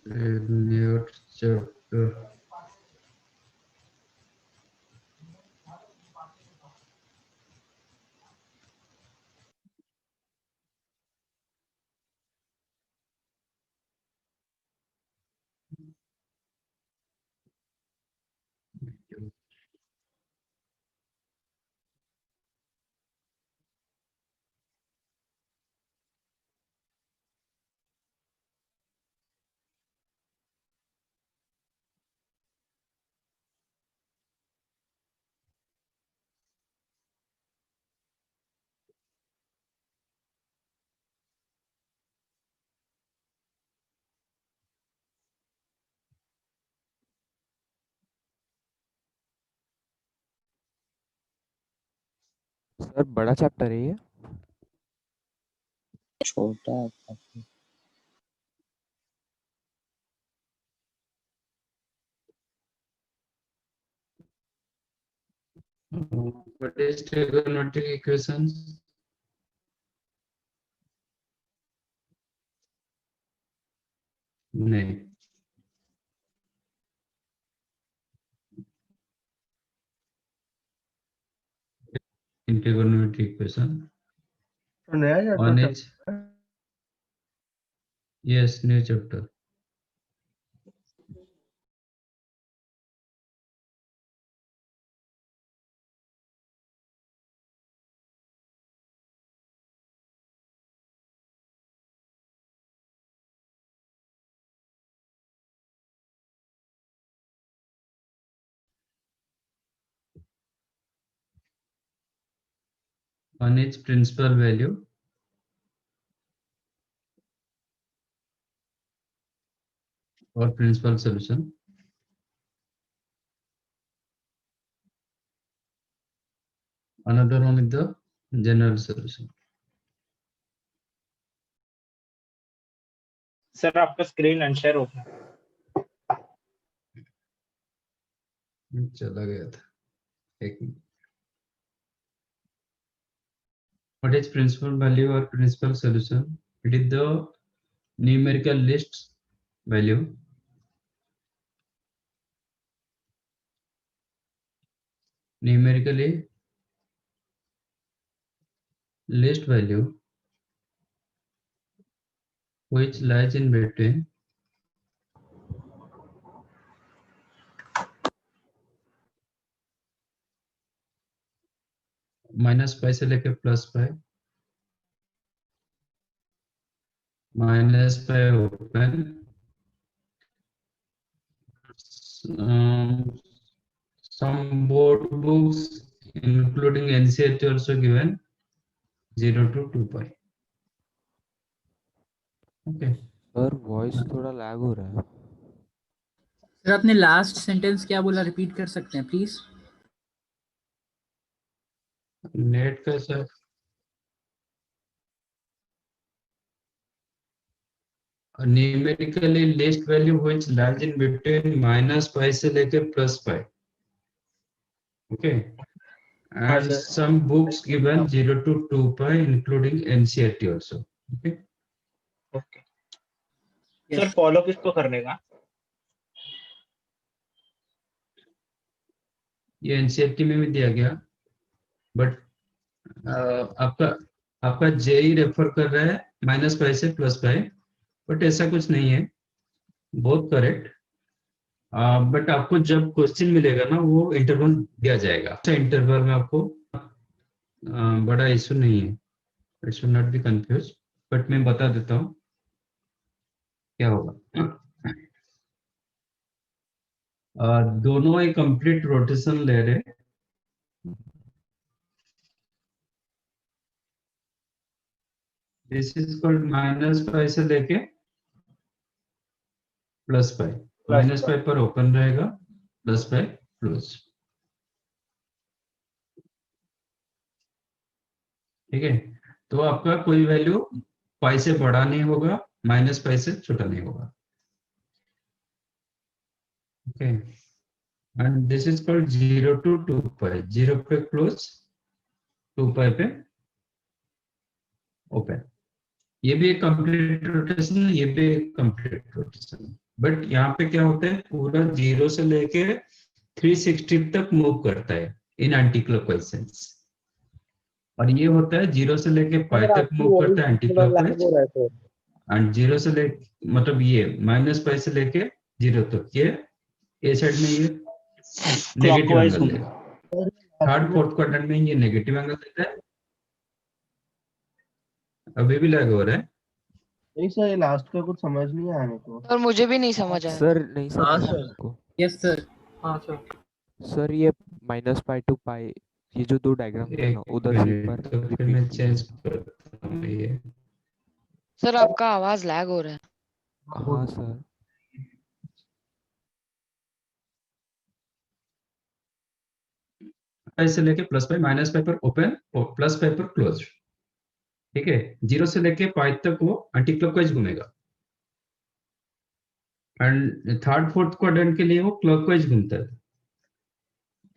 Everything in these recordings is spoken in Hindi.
in your chapter. सर बड़ा चैप्टर है ये। छोटा है काफी। What is trigonometric equations? नहीं. In trigonometric equation. तो नया One chapter is yes, new chapter. One is principal value. Or principal solution. Another one is the general solution. Sir आपका स्क्रीन अनशेयर होगा। चला गया था एक minute. What is principal value or principal solution? It is the numerical list value. Numerically list value which lies in between minus pi से लेके plus pi, minus pi open, some board books including NCERT also given 0 to 2 pi. Okay. Sir voice थोड़ा लैग हो रहा है। सर आपने लास्ट सेंटेंस क्या बोला, रिपीट कर सकते हैं प्लीज? नेट कैसा? Numerically least value which lies in between minus pi से लेके plus pi. Okay. And sir. some books given 0 to 2 pi including NCERT also. Okay. Okay sir follow किसको करने का? ये NCERT में भी दिया गया, बट आपका जेई रेफर कर रहा है माइनस पाई से प्लस पाई, बट ऐसा कुछ नहीं है, बहुत करेक्ट. बट आपको जब क्वेश्चन मिलेगा ना वो इंटरवल दिया जाएगा. अच्छा इंटरवल में आपको बड़ा इशू नहीं है. It should not be confuse, but मैं बता देता हूँ क्या होगा. दोनों एक कंप्लीट रोटेशन ले रहे. This is called minus pi से लेके प्लस पाई. माइनस पाई पर ओपन रहेगा, प्लस पाई क्लोज. ठीक है. तो आपका कोई वैल्यू पाई से बड़ा नहीं होगा, माइनस पाई से छोटा नहीं होगा. Okay. And this is called 0 to 2 पाई. 0 पे क्लोज, 2 पाई पे ओपन. ये भी एक कंप्लीट रोटेशन, ये भी एक कंप्लीट रोटेशन. बट यहाँ पे क्या होता है, पूरा 0 से लेके 360 तक मूव करता है इन एंटी क्लॉकवाइज सेंस, और ये होता है 0 से लेके पाई तक मूव करता है एंटी क्लॉकवाइज, एंड 0 से लेके मतलब ये -π से लेके 0 तक ये साइड में ये नेगेटिव क्लॉकवाइज एंगल देगा, थर्ड फोर्थ क्वाड्रेंट में ये नेगेटिव एंगल देता है। अभी भी लैग हो रहा है। नहीं सर, ये लास्ट का कुछ समझ नहीं आया मेरे को। और मुझे भी नहीं समझ आया। सर नहीं हाँ समझ सर। मेरे को। Yes sir. हाँ सर। सर ये -π to π ये जो दो डायग्राम थे ना, उधर से एक बार तो फिर रिपीट मैं चेंज करता हूँ ये। सर आपका आवाज लैग हो रहा है। हाँ सर। से लेके +π -π पर ओपन और +π पर क्लोज, ठीक है। 0 से लेके पाई तक वो एंटी क्लॉकवाइज घूमेगा, एंड थर्ड फोर्थ क्वाड्रेंट के लिए वो क्लॉकवाइज घूमता है,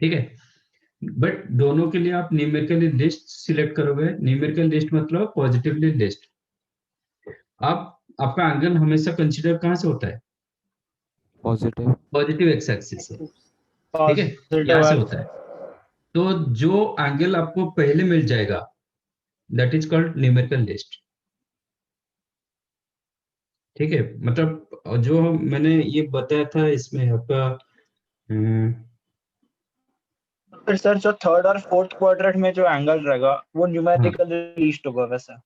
ठीक है। बट दोनों के लिए आप न्यूमेरिकली लिस्ट सिलेक्ट करोगे। न्यूमेरिकल लिस्ट मतलब पॉजिटिवली लिस्ट। आपका एंगल हमेशा कंसीडर कहाँ से होता है, पॉजिटिव। पॉजिटिव एक्स एक्सिस से, ठीक है, यहाँ से होता है। तो जो एंगल आपको पहले मिल जाएगा that is called numerical list, ठीक है। मतलब जो मैंने ये बताया था इसमें आपका फिर सर जो थर्ड और फोर्थ क्वाड्रेंट में जो एंगल रहेगा वो न्यूमेरिकल लिस्ट होगा वैसा?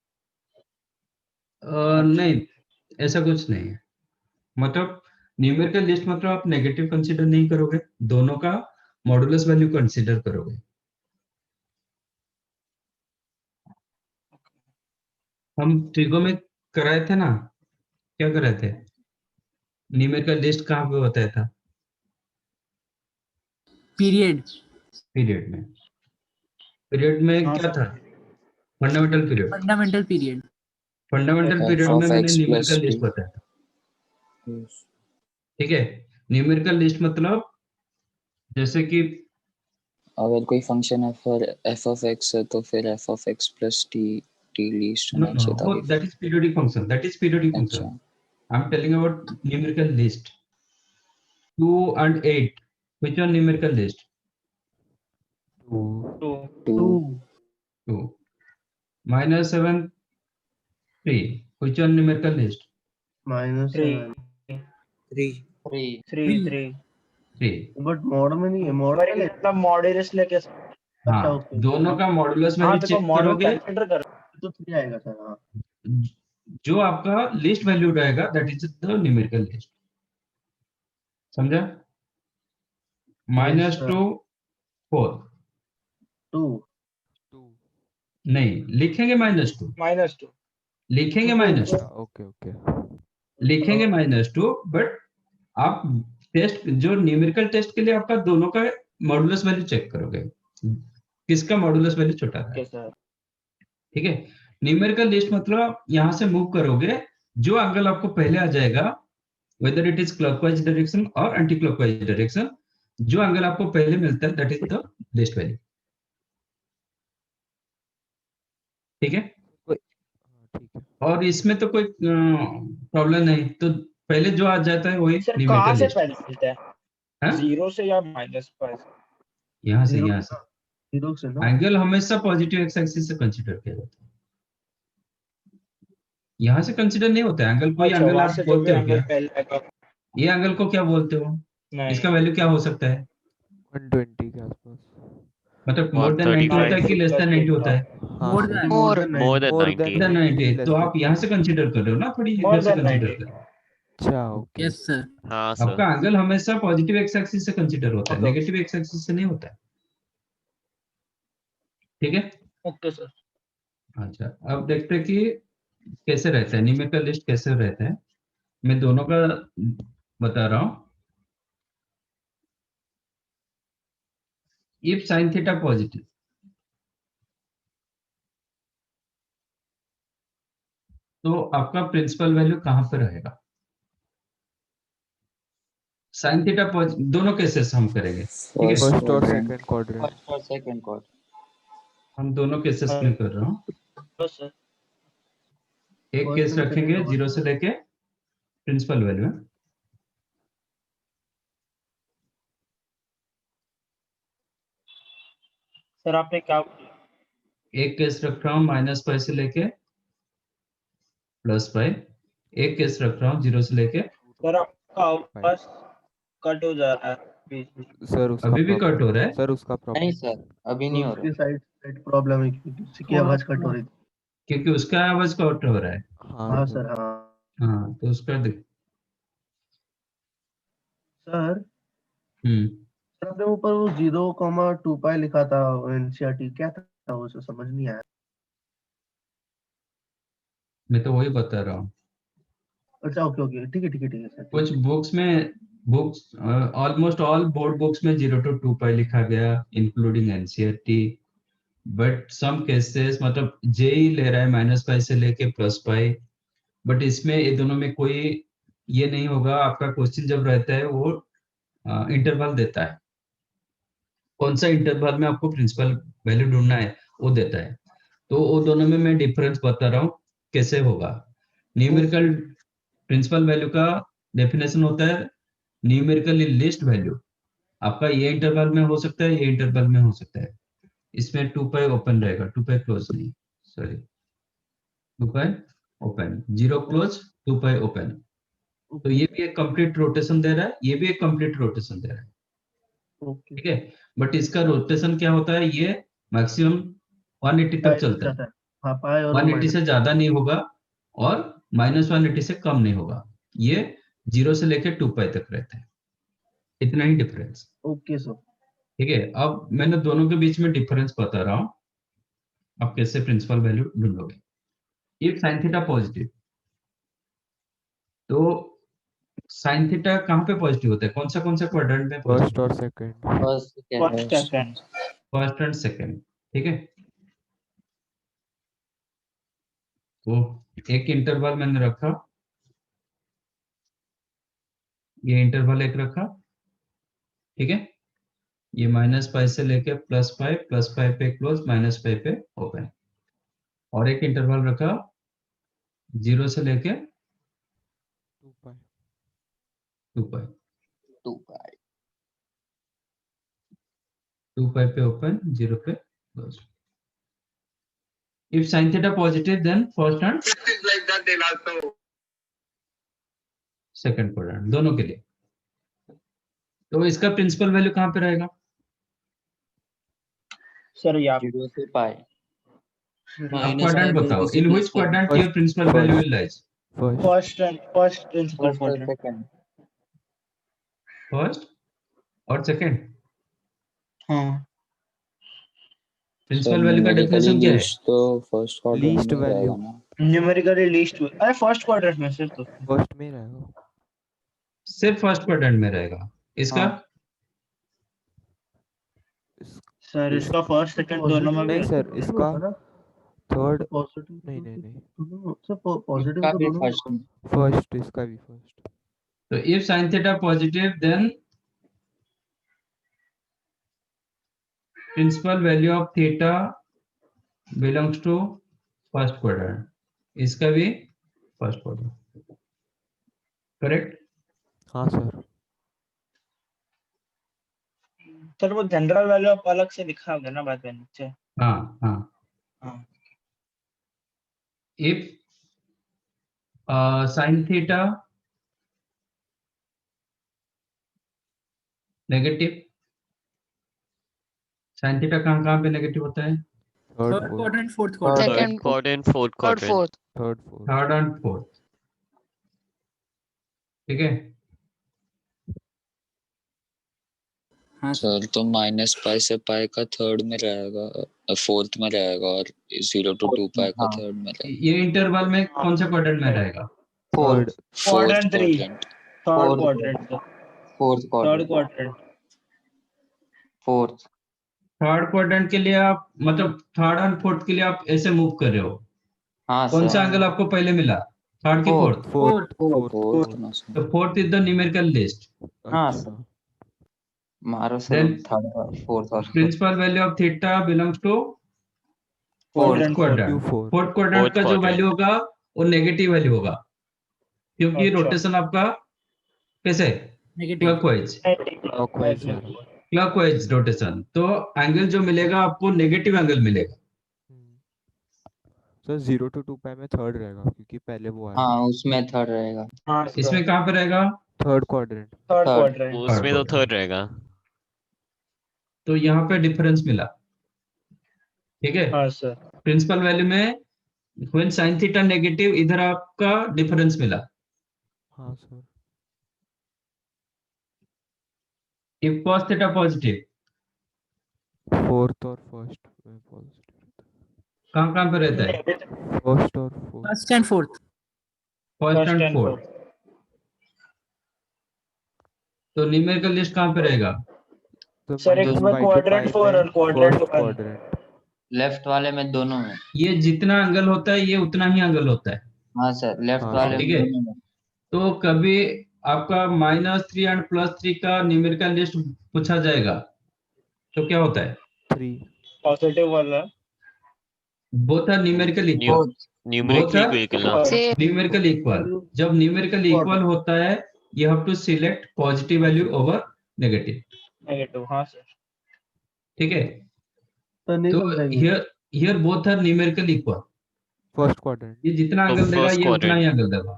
नहीं, ऐसा कुछ नहीं है। मतलब न्यूमेरिकल लिस्ट मतलब आप नेगेटिव कंसीडर नहीं करोगे, दोनों का मॉडुलस वैल्यू कंसीडर करोगे। हम ट्रिगो में कराए थे ना, क्या कराए थे, न्यूमेरिकल लिस्ट कहाँ पे बताया था, पीरियड। पीरियड में। पीरियड में हाँ क्या सर। था, fundamental period. Fundamental period. Fundamental period में मैंने f(x + न्यूमेरिकल लिस्ट t). बताया था, ठीक है। न्यूमेरिकल लिस्ट मतलब जैसे कि अगर कोई फंक्शन है फिर f(x) है तो फिर f(x + t) लिस्ट होना चाहिए वो ताकि। That is periodic function, that is periodic अच्छा। Function. I am telling about numerical list 2 and 8, which one numerical list, 2 2 2 -7 3, which one numerical list, -7 3 3। But mode में नहीं है, मोड पर में ये मतलब मॉड्यूलस लेके। हाँ, अच्छा ओके। दोनों का मॉडुलस हाँ वैल्यू देखो चेक मॉडल करोगे, कंसीडर कर। तो 3 आएगा सर। हाँ जो आपका लिस्ट वैल्यू रहेगा that is the numerical list, समझा। -2 4 2 नहीं लिखेंगे, -2 -2 लिखेंगे, -2 ओके ओके। लिखेंगे -2। बट आप टेस्ट जो न्यूमेरिकल टेस्ट के लिए आपका दोनों का मॉडुलस वैल्यू चेक करोगे, किसका मॉडुलस वैल्यू छोटा है, ओके सर। ठीक है। न्यूमेरिकल लिस्ट मतलब आप यहाँ से मूव करोगे, जो एंगल आपको पहले आ जाएगा whether it is clockwise direction और एंटी क्लॉकवाइज डायरेक्शन, जो एंगल आपको पहले मिलता है that is the least value, ठीक है। ठीक है। और इसमें तो कोई प्रॉब्लम नहीं, तो पहले जो आ जाता है वही सर कहाँ न्यूमेरिकल से लिस्ट, पहले मिलता है, हाँ? 0 से या -5? यहाँ से 0 से ना। एंगल हमेशा पॉजिटिव एक्स एक्सिस से कंसीडर किया जाता है, यहाँ से कंसीडर नहीं होता है एंगल। कोई अच्छा एंगल वहां आप से जो भी बोलते हो एंगल क्या, पहले आएगा। ये एंगल को क्या बोलते हो, इसका नहीं वैल्यू क्या हो सकता है, 120 के आसपास। मतलब मोर देन 90 होता है कि लेस देन 90 होता है, हाँ more sir. Then. More. More than more 90. Then 90। Less तो देन। आप यहाँ से कंसीडर कर रहे हो ना, थोड़ी More इधर से than कंसीडर 90. कर रहे हो। अच्छा ओके। Yes sir. हाँ सर। आपका एंगल हमेशा पॉजिटिव एक्स एक्सिस से कंसीडर होता है, Okay. नेगेटिव एक्स एक्सिस से नहीं होता है, ठीक है। Okay sir. अच्छा, अब देखते हैं कि कैसे रहता है न्यूमेरिकल लिस्ट, कैसे रहता है। मैं दोनों का बता रहा हूँ। इफ साइन थीटा पॉजिटिव, तो आपका प्रिंसिपल वैल्यू कहाँ पर रहेगा, साइन थीटा दोनों केसेस हम करेंगे, ठीक है। फर्स्ट और quadrant। Second quadrant. फर्स्ट और सेकंड क्वाड्रेंट। हम दोनों केसेस में कर रहा हूँ। तो सर एक First केस and रखेंगे second 0 से लेके प्रिंसिपल वैल्यू, सर आपने क्या एक केस रख रहा हूँ माइनस पाई से लेके प्लस पाई, एक केस रख रहा हूँ 0 से लेके, सर आपका आवाज कट हो जा रहा है बीच बीच। सर उसका अभी भी कट हो रहा है। सर उसका नहीं प्रॉब्लम सर अभी नहीं हो उसकी रहा। साइड प्रॉब्लम है क्योंकि उसकी आवाज कट हो रही थी। क्योंकि उसका आवाज कट हो रहा है। हाँ हाँ सर सर हाँ हाँ तो उसका सर। हम्म सर आपने ऊपर वो 0,2 पाई लिखा था एनसीईआरटी क्या था वो समझ नहीं आया। मैं तो वही बता रहा हूँ। अच्छा ओके ओके ठीक है सर। कुछ books almost all board books में 0 to 2 पाई लिखा गया including NCERT, but some cases मतलब जेई ले रहा है माइनस पाई से लेके प्लस पाई, बट इसमें ये दोनों में कोई ये नहीं होगा। आपका क्वेश्चन जब रहता है वो इंटरवल देता है, कौन सा इंटरवल में आपको प्रिंसिपल वैल्यू ढूंढना है वो देता है। तो वो दोनों में मैं डिफरेंस बता रहा हूँ कैसे होगा। न्यूमेरिकल प्रिंसिपल वैल्यू का डेफिनेशन होता है न्यूमेरिकली लिस्ट वैल्यू। आपका ये इंटरवल में हो सकता है, ये इंटरवल में हो सकता है। इसमें 2 पाई ओपन रहेगा, 2 पाई क्लोज नहीं, सॉरी 2 पाई ओपन, 0 क्लोज 2 पाई ओपन। तो ये भी एक कंप्लीट रोटेशन दे रहा है, ये भी एक कंप्लीट रोटेशन दे रहा है, ओके ठीक है। बट इसका रोटेशन क्या होता है, ये मैक्सिमम 180 तक चलता है, हाँ पाई और 180 से ज्यादा नहीं होगा और -180 से कम नहीं होगा। ये 0 से लेकर 2 पाई तक रहता है, इतना ही डिफरेंस, ओके सर। ठीक है। अब मैंने दोनों के बीच में डिफरेंस बता रहा हूँ, आप कैसे प्रिंसिपल वैल्यू ढूंढोगे। इफ sin थीटा पॉजिटिव, तो sin थीटा कहाँ पे पॉजिटिव होता है, कौन सा क्वाड्रेंट में फर्स्ट पॉजिटिव, और second first second first and second, ठीक है। तो एक इंटरवल मैंने रखा, ये इंटरवल एक रखा, ठीक है। ये माइनस पाई से लेके प्लस पाई पे क्लोज, माइनस पाई पे ओपन, और एक इंटरवल रखा 0 से लेके 2 पाई 2 पाई, 2 पाई 2 पाई पे ओपन, 0 पे close. If sin theta positive, then first and second quadrant दोनों के लिए। तो इसका प्रिंसिपल वैल्यू कहाँ पे रहेगा, सर यहाँ 0 से पाई आप क्वाड्रेंट बताओ, in which quadrant your principal value will lies, first first principal first और क्वाड्रेंट। सेकंड। फर्स्ट और सेकंड। हाँ प्रिंसिपल वैल्यू का डेफिनेशन क्या है, तो फर्स्ट क्वाड्रेंट लीस्ट में वैल्यू रहेगा ना। न्यूमेरिकली लीस्ट अरे फर्स्ट क्वाड्रेंट में सिर्फ तो फर्स्ट में रहेगा सिर्फ फर्स्ट क्वाड्रेंट में रहेगा। इसका हाँ। सर इसका फर्स्ट सेकंड दोनों में नहीं भी सर इसका थर्ड पॉजिटिव नहीं नहीं नहीं सर पॉजिटिव इसका तो भी दोनों फर्स्ट में। फर्स्ट इसका भी फर्स्ट तो if sin theta positive, then principal value of theta belongs to first quadrant, इसका भी फर्स्ट क्वाड्रेंट, करेक्ट। हाँ सर सर वो जनरल वैल्यू आप अलग से लिखा होगा ना बाद में नीचे। हाँ हाँ। हाँ if sin theta negative, sin theta कहाँ पे नेगेटिव होता है, third third fourth quadrant fourth quadrant second quadrant, fourth third quadrant. Fourth third fourth third and fourth, ठीक है। हाँ सर। सर तो माइनस पाई से पाई का थर्ड में रहेगा, फोर्थ में रहेगा, और 0 to 2 पाई का थर्ड में रहेगा। ये इंटरवल में कौन सा क्वाड्रेंट में रहेगा, third quadrant 3 quadrant third quadrant fourth third quadrant quadrant fourth. Third quadrant के लिए आप मतलब थर्ड एंड फोर्थ के लिए आप ऐसे मूव कर रहे हो, हाँ कौन सा सर एंगल आपको पहले मिला, थर्ड की fourth, fourth fourth fourth fourth sir. तो fourth is the numerical list, हाँ अच्छा सर मारो सर then थर्ड और फोर्थ और principal value of theta belongs to fourth quadrant quadrant. Q4 fourth quadrant Fourth का जो quadrant. वैल्यू होगा वो नेगेटिव वैल्यू होगा, क्योंकि अच्छा। रोटेशन आपका कैसे नेगेटिव क्लॉकवाइज, क्लॉकवाइज जा रहा है क्लॉकवाइज रोटेशन, तो एंगल जो मिलेगा आपको नेगेटिव एंगल मिलेगा। सर 0 to 2 पाई में थर्ड रहेगा क्योंकि पहले वो आया हाँ उसमें थर्ड रहेगा। हाँ सर, इसमें कहाँ पे रहेगा? Third quadrant. Third third. Quadrant. उसमें तो quadrant। थर्ड रहेगा। तो यहाँ पे डिफरेंस मिला, ठीक है। हाँ सर। प्रिंसिपल वैल्यू में व्हेन sin थीटा नेगेटिव, इधर आपका डिफरेंस मिला। हाँ sir. If cos theta positive, fourth और फर्स्ट में पॉजिटिव। कहाँ पे रहता है? फर्स्ट और fourth. First and fourth. First and fourth. तो न्यूमेरिकल लिस्ट कहाँ पे रहेगा? तो सर एक में क्वाड्रेंट 4 और क्वाड्रेंट 1। क्वाड्रेंट। लेफ्ट वाले में दोनों में। ये जितना एंगल होता है ये उतना ही एंगल होता है। हाँ सर, लेफ्ट हाँ, वाले ठीक में है। दोनों में। तो कभी आपका -3 एंड +3 का न्यूमेरिकल लिस्ट पूछा जाएगा तो क्या होता है? 3। पॉजिटिव वाला। Both are numerical equal. Numerically equal ना। से न्यूमेरिकल इक्वल, जब न्यूमेरिकल इक्वल होता है you have to select positive value over negative. Negative, हाँ सर। ठीक है। तो नहीं तो समझा ये। Here both are numerical equal. First quadrant. ये जितना तो एंगल देगा first ये उतना ही quadrant। एंगल देगा।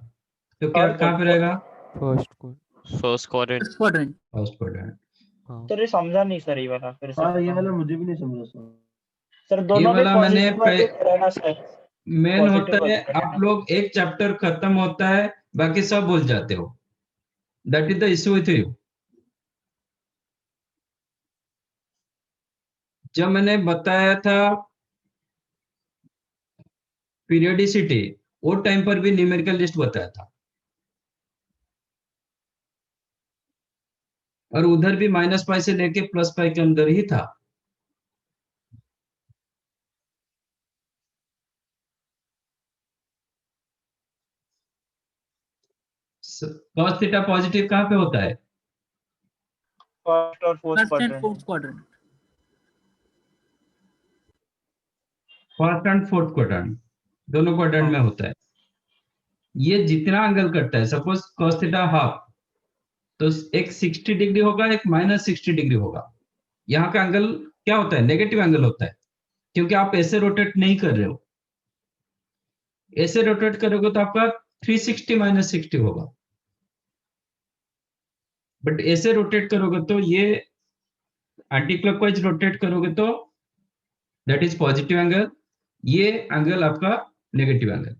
तो क्या Third कहाँ पे रहेगा? First quadrant. First quadrant. First quadrant. First quadrant. हाँ। सर ये समझा नहीं सर, ये वाला फिर से हाँ ये बताओ। वाला मुझे भी नहीं समझा सर। सर दोनों में वाला मैंने पॉजिटिव वाले रहना सर। मेन Positive होता है, वाले आप रहना। लोग एक चैप्टर खत्म होता है बाकी सब भूल जाते हो। That is the issue with you. जब मैंने बताया था पीरियोडिसिटी, वो टाइम पर भी न्यूमेरिकल लिस्ट बताया था, और उधर भी -π से लेके +π के अंदर ही था। cos थीटा पॉजिटिव कहाँ पे होता है? फर्स्ट और fourth first and quadrant. Fourth quadrant. First and fourth quadrant, दोनों क्वाड्रेंट में होता है। ये जितना एंगल करता है, सपोज cos थीटा हाफ, तो एक 60 डिग्री होगा, एक -60 डिग्री होगा। यहाँ का एंगल क्या होता है? नेगेटिव एंगल होता है, क्योंकि आप ऐसे रोटेट नहीं कर रहे हो। ऐसे रोटेट करोगे तो आपका 360 - 60 होगा, बट ऐसे रोटेट करोगे तो ये एंटी क्लॉकवाइज रोटेट करोगे तो दैट इज पॉजिटिव एंगल, ये एंगल आपका नेगेटिव एंगल।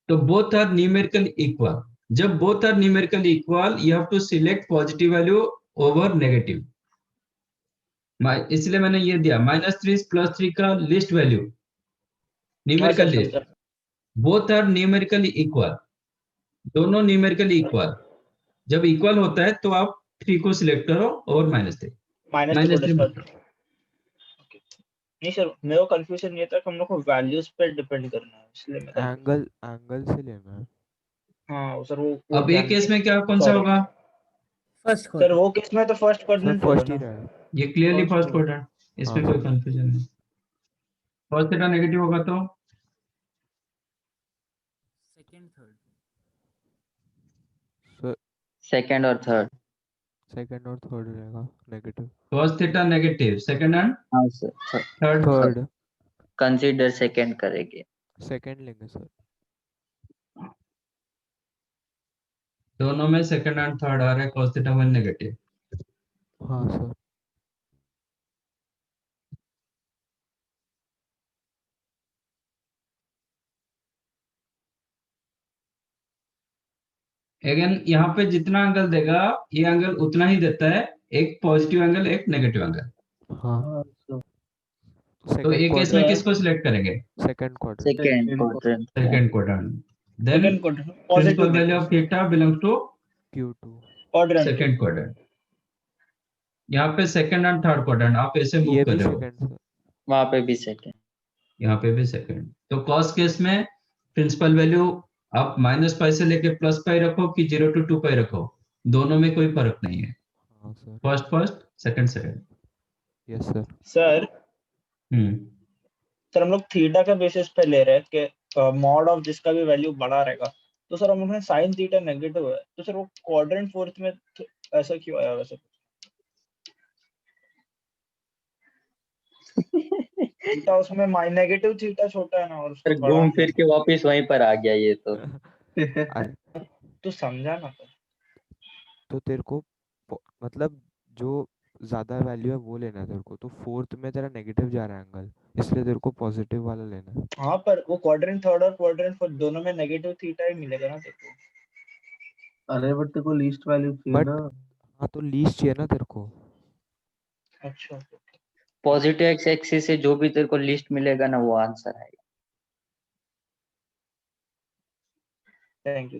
तो बोथ आर न्यूमेरिकल इक्वल। जब both are numerical equal you have to select positive value over negative. इसलिए मैंने ये दिया -3 +3 का least value, numerical least. Both are numerically equal, दोनों न्यूमेरिकली इक्वल। जब इक्वल होता है तो आप 3 को सिलेक्ट करो और -3। -3 नहीं सर, मेरे को कंफ्यूजन ये था कि हम लोग को वैल्यूज पे डिपेंड करना है, इसलिए मैं एंगल से लेना है। हाँ सर वो अब एक केस में क्या कौन सा Sorry. होगा? First sir quadrant. वो केस में तो फर्स्ट सर क्वाड्रेंट होगा फर्स्ट ही ना। रहेगा। ये क्लियरली First फर्स्ट होगा। क्वाड्रेंट, इसमें हाँ, कोई कंफ्यूजन नहीं। cos थीटा नेगेटिव होगा तो सेकंड थर्ड। सर सेकंड और थर्ड। सेकंड और थर्ड रहेगा negative. cos theta negative, second and हाँ sir, third. Third. Consider second करेंगे। सेकंड लेंगे सर। दोनों में सेकंड एंड थर्ड आ रहा है, cos थीटा 1 नेगेटिव। हाँ सर। अगेन यहाँ पे जितना एंगल देगा ये एंगल उतना ही देता है, एक पॉजिटिव एंगल एक नेगेटिव एंगल। हाँ। हाँ सर। तो सेकंड एक केस में किसको सिलेक्ट करेंगे? Second quadrant. Second quadrant. Second quadrant. Then second quadrant principal positive value of theta belongs to Q2। Quadrant. Second quadrant. यहाँ पे सेकंड एंड थर्ड क्वाड्रेंट आप ऐसे मूव ये कर भी रहे हो, सेकंड सर। वहां पे भी सेकंड। यहाँ पे भी सेकंड। तो कॉस केस में प्रिंसिपल वैल्यू आप -π से लेके +π रखो कि 0 to 2π रखो, दोनों में कोई फर्क नहीं है। हाँ sir. First second second. Yes sir. Sir sir हम लोग थीटा के बेसिस पे ले रहे हैं कि मॉड ऑफ जिसका भी वैल्यू बड़ा रहेगा, तो सर हम लोग साइन थीटा नेगेटिव है, तो सर वो क्वाड्रेंट फोर्थ में ऐसा क्यों आया वैसे? थीटा उसमें नेगेटिव थीटा छोटा है ना, और सर उसको बड़ा घूम फिर के वापस वहीं पर आ गया ये तो। अरे तू समझा ना पर। तो तेरे को मतलब जो ज्यादा वैल्यू है वो लेना है तेरे को, तो फोर्थ में तेरा नेगेटिव जा रहा है एंगल, इसलिए तेरे को पॉजिटिव वाला लेना है। हाँ पर वो क्वाड्रेंट थर्ड और क्वाड्रेंट फोर्थ दोनों में नेगेटिव थीटा ही मिलेगा ना तेरे को। अरे बट तेरे को लीस्ट वैल्यू चाहिए बट ना। हाँ तो लीस्ट चाहिए ना तेरे को। अच्छा पॉजिटिव एक्स एक्सिस से जो भी तेरे को लिस्ट मिलेगा ना वो आंसर है। Thank you.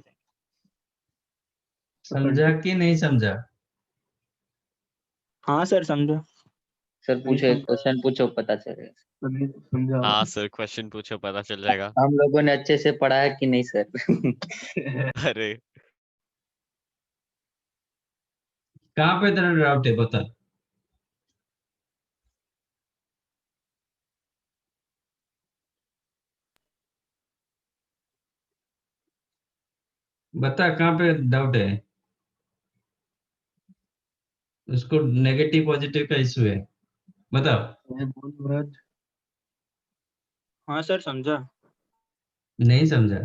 समझा कि नहीं समझा? हाँ सर समझा। सर नहीं पूछो, एक समझा क्वेश्चन पूछो पता चलेगा। तो नहीं समझा। हाँ सर, क्वेश्चन पूछो पता चल जाएगा। हम लोगों ने अच्छे से पढ़ा है कि नहीं सर? अरे कहाँ पे तेरा डाउट है बता। बता कहाँ पे डाउट है। उसको नेगेटिव पॉजिटिव का इशू है, बताओ। मैं बोल ब्रज। हाँ सर समझा। नहीं समझा?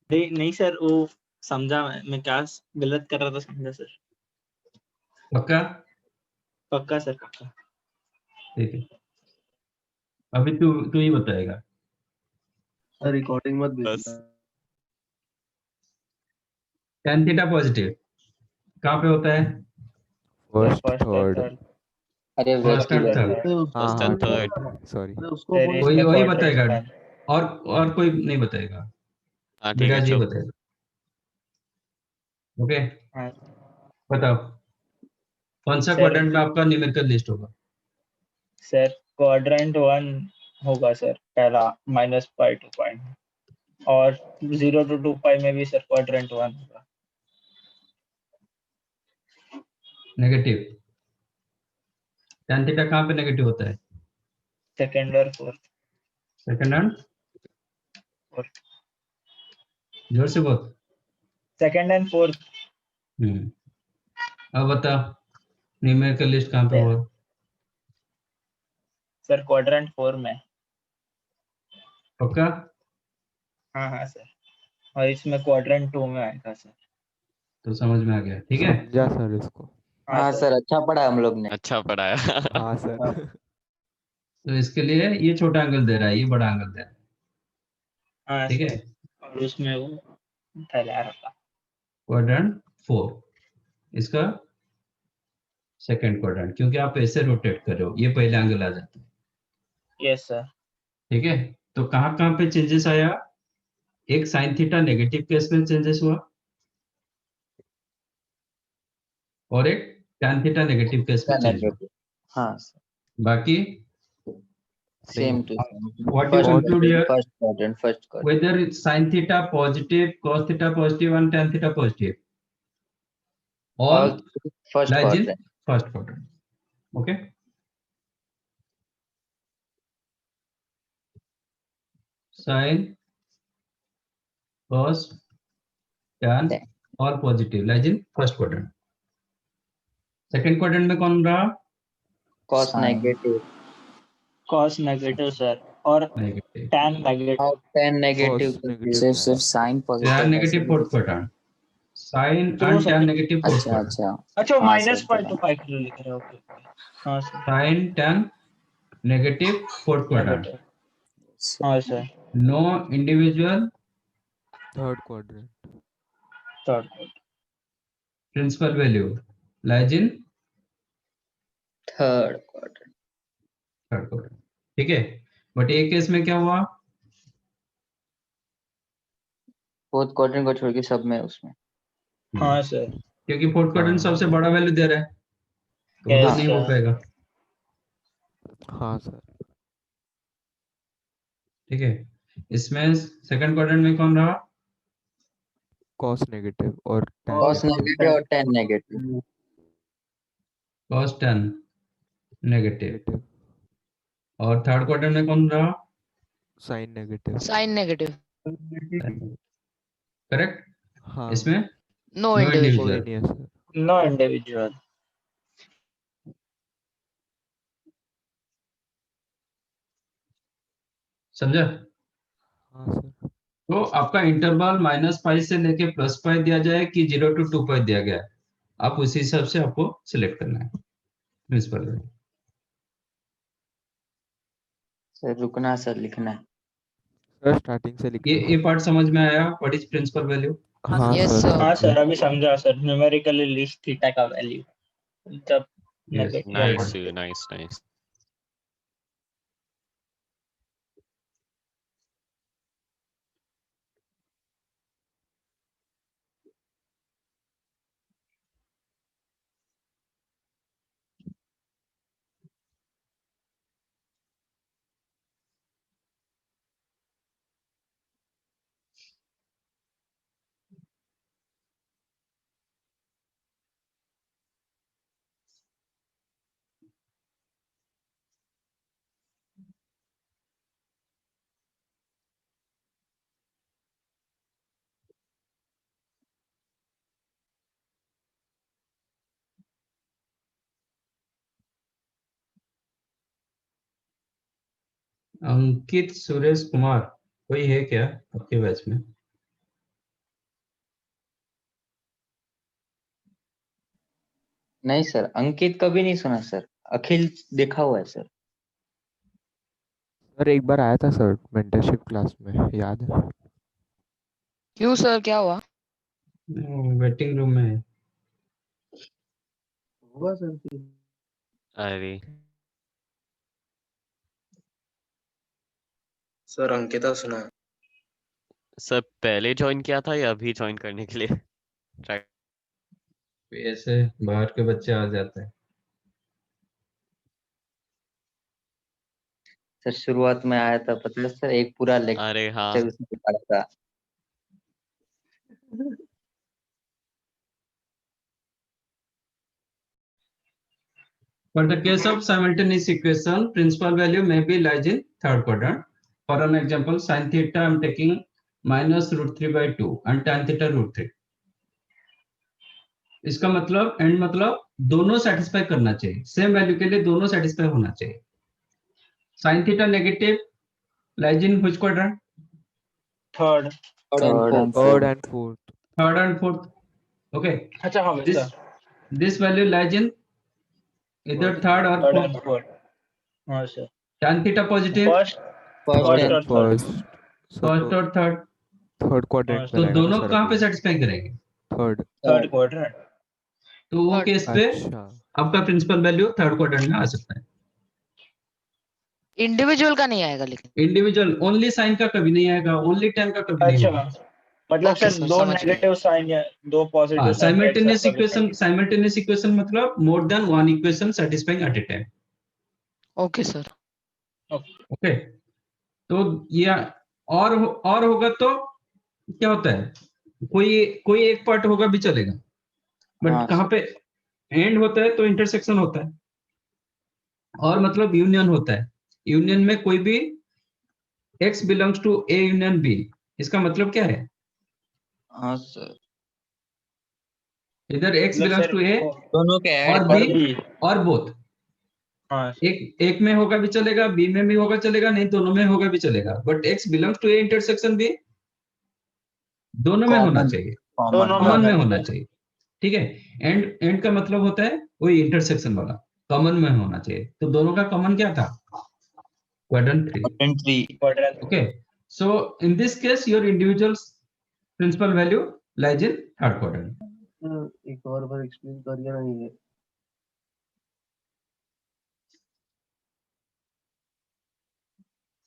नहीं नहीं सर, वो समझा। मैं क्या गलत कर रहा था, समझा सर। पक्का? पक्का सर पक्का। ठीक है, अभी तू तू ही बताएगा। सर रिकॉर्डिंग मत बस भेजना। tan थीटा पॉजिटिव कहाँ पे होता है? फर्स्ट फर्स्ट और थर्ड। थर्ड। अरे व्रज फर्स्ट की और बात थर्ड। है। अरे उसको हाँ फर्स्ट हाँ एंड बोल थर्ड। ना। सॉरी। अरे उसको सर बोल वही इसमें वही क्वाड्रेंट बताएगा। का। और कोई नहीं बताएगा, हाँ ठीक है विराज ही चलो। बताएगा। ओके, हाँ बताओ कौन सा सर। क्वाड्रेंट में आपका न्यूमेरिकल लिस्ट होगा? सर क्वाड्रेंट 1 होगा सर पहला, -π to π। और 0 to 2π में भी सर क्वाड्रेंट 1 होगा। नेगेटिव tan थीटा कहाँ पे नेगेटिव होता है? सेकंड और फोर्थ। सेकंड एंड जोर से बोल। Second and fourth. अब बता न्यूमेरिकल लिस्ट कहाँ पे होगा? सर क्वाड्रेंट 4 में। पक्का? हाँ हाँ सर। और इसमें क्वाड्रेंट 2 में आएगा सर। तो समझ में आ गया, ठीक है। समझा सर इसको। हाँ हाँ सर। सर अच्छा पढ़ा हम लोग ने। अच्छा पढ़ाया। हाँ सर। तो इसके लिए ये छोटा एंगल दे रहा है, ये बड़ा एंगल दे रहा है, हाँ ठीक है। सर। और उसमें वो फैला रखा। क्वाड्रेंट 4 इसका सेकंड क्वाड्रेंट, क्योंकि आप ऐसे रोटेट कर रहे हो, ये पहले एंगल आ जाता है, यस सर। ठीक है। तो कहाँ कहाँ पे चेंजेस आया? एक साइन थीटा नेगेटिव केस में चेंजेस हुआ और एक tan थीटा नेगेटिव केस में चेंज हुआ। हाँ सर बाकी same to same. what you conclude here, first quadrant whether it's sin theta positive, cos theta positive and tan theta positive, all और first lies in quadrant. first quadrant. Okay, sin, cos, tan all positive lies in first quadrant. Second quadrant में कौन रहा? Cos negative cos negative sir. और नेगेटिव। Tan negative. और टेन नेगेटिव। Cos negative सिर्फ था। सिर्फ sine tan positive negative fourth quadrant, sin तो and tan second. negative fourth अच्छा quadrant, अच्छा अच्छा हाँ सर -π to पता π के लिए लिख रहे हो, ओके ओके। हाँ sir. sin tan negative fourth quadrant, negative. Sir हाँ sir. no individual third quadrant. Third. principal value lies in third quadrant. Third quadrant, ठीक है। बट एक केस में क्या हुआ? फोर्थ क्वाड्रेंट को छोड़ के सब में उसमें। हाँ सर। क्योंकि फोर्थ क्वाड्रेंट हाँ सबसे बड़ा वैल्यू दे रहा है, तो यस उधर नहीं हो सर। पाएगा, हाँ सर। ठीक है। इसमें सेकंड क्वाड्रेंट में कौन रहा? cos नेगेटिव और tan कॉस नेगेटिव। नेगेटिव और tan negative. cos tan negative. Negative. और थर्ड क्वाड्रेंट में कौन रहा? Sine negative. Sine negative. Correct. हाँ इसमें नो नो इंडिविजुअल। कोई इंडिविजुअल, नहीं है सर। No individual. समझा? हाँ सर। तो आपका इंटरवल -π से लेके +π दिया जाए कि 0 to 2π दिया गया है, आप उसी हिसाब से आपको सिलेक्ट करना है प्रिंसिपल वैल्यू। सर रुकना सर, लिखना है। सर स्टार्टिंग से लिखना ये पार्ट समझ में आया? What is principal value? हाँ Yes, सर sir. हाँ समझे। सर, अभी समझा सर, न्यूमेरिकली लिस्ट थीटा का वैल्यू जब yes, nice nice nice. Ankit Suresh Kumar कोई है क्या आपके बैच में? नहीं सर, अंकित कभी नहीं सुना सर, अखिल देखा हुआ है सर। सर एक बार आया था सर मेंटरशिप क्लास में, याद है? क्यों सर, क्या हुआ? वेटिंग रूम में है। होगा सर फिर। अरे सर अंकिता सुना है। सर पहले ज्वाइन किया था या अभी ज्वाइन करने के लिए ट्राई? ऐसे बाहर के बच्चे आ जाते हैं। सर शुरुआत में आया था, पता है सर, एक पूरा अरे हाँ लेक्चर उसने पढ़ा था। For the case of simultaneous equation, principal value may be lies in third quadrant. For an example, sin theta I am taking -√3/2 and tan theta √3. इसका मतलब एंड मतलब दोनों सेटिस्फाई करना चाहिए, सेम वैल्यू के लिए दोनों सेटिस्फाई होना चाहिए। sin theta negative lies in which quadrant? Third. Third and third and fourth. Third and fourth. Okay. अच्छा हाँ This sir, this value lies in either third or third and fourth. Fourth. हाँ sir, Tan theta positive, first first first and और थर्ड। फर्स्ट। सर first तो और third. थर्ड क्वाड्रेंट में तो रहेगा ना दोनों सर कहाँ पे अभी? सेटिस्फाई करेंगे? थर्ड। Third quadrant. तो वो Third. केस पे अच्छा आपका प्रिंसिपल वैल्यू थर्ड क्वाड्रेंट में आ सकता है। इंडिविजुअल का नहीं आएगा लेकिन। इंडिविजुअल ओनली साइन का कभी नहीं आएगा, ओनली टेन का कभी नहीं अच्छा, होगा। मतलब ओके सर सर, दो समझ गए। नेगेटिव साइन या दो हाँ, पॉजिटिव साइन एक साथ कभी नहीं। साइमल्टेनियस इक्वेशन मतलब more than one equation satisfying at a time. Okay sir. Okay, तो ये और होगा तो क्या होता है, कोई एक पार्ट होगा भी चलेगा, बट हाँ कहाँ सर। पे एंड होता है तो इंटरसेक्शन होता है, और मतलब यूनियन होता है। यूनियन में कोई भी x belongs to a union b, इसका मतलब क्या है? हाँ सर, इधर x मतलब बिलोंग्स सर टू a दोनों के और ऐड b और भी। और बोथ। हाँ एक में होगा भी चलेगा, बी में भी होगा चलेगा, नहीं दोनों में होगा भी चलेगा, but x belongs to a intersection b दोनों में होना कॉमन चाहिए, कॉमन दोनों में कॉमन में होना होना चाहिए। चाहिए। ठीक है, एंड का मतलब होता है वही इंटरसेक्शन वाला, कॉमन में होना चाहिए। तो दोनों का कॉमन क्या था? Quadrant 3। Quadrant 3। Quadrant. Okay, so in this case your individual principal value lies in third quadrant. एक और बार एक्सप्लेन करिए ना ये।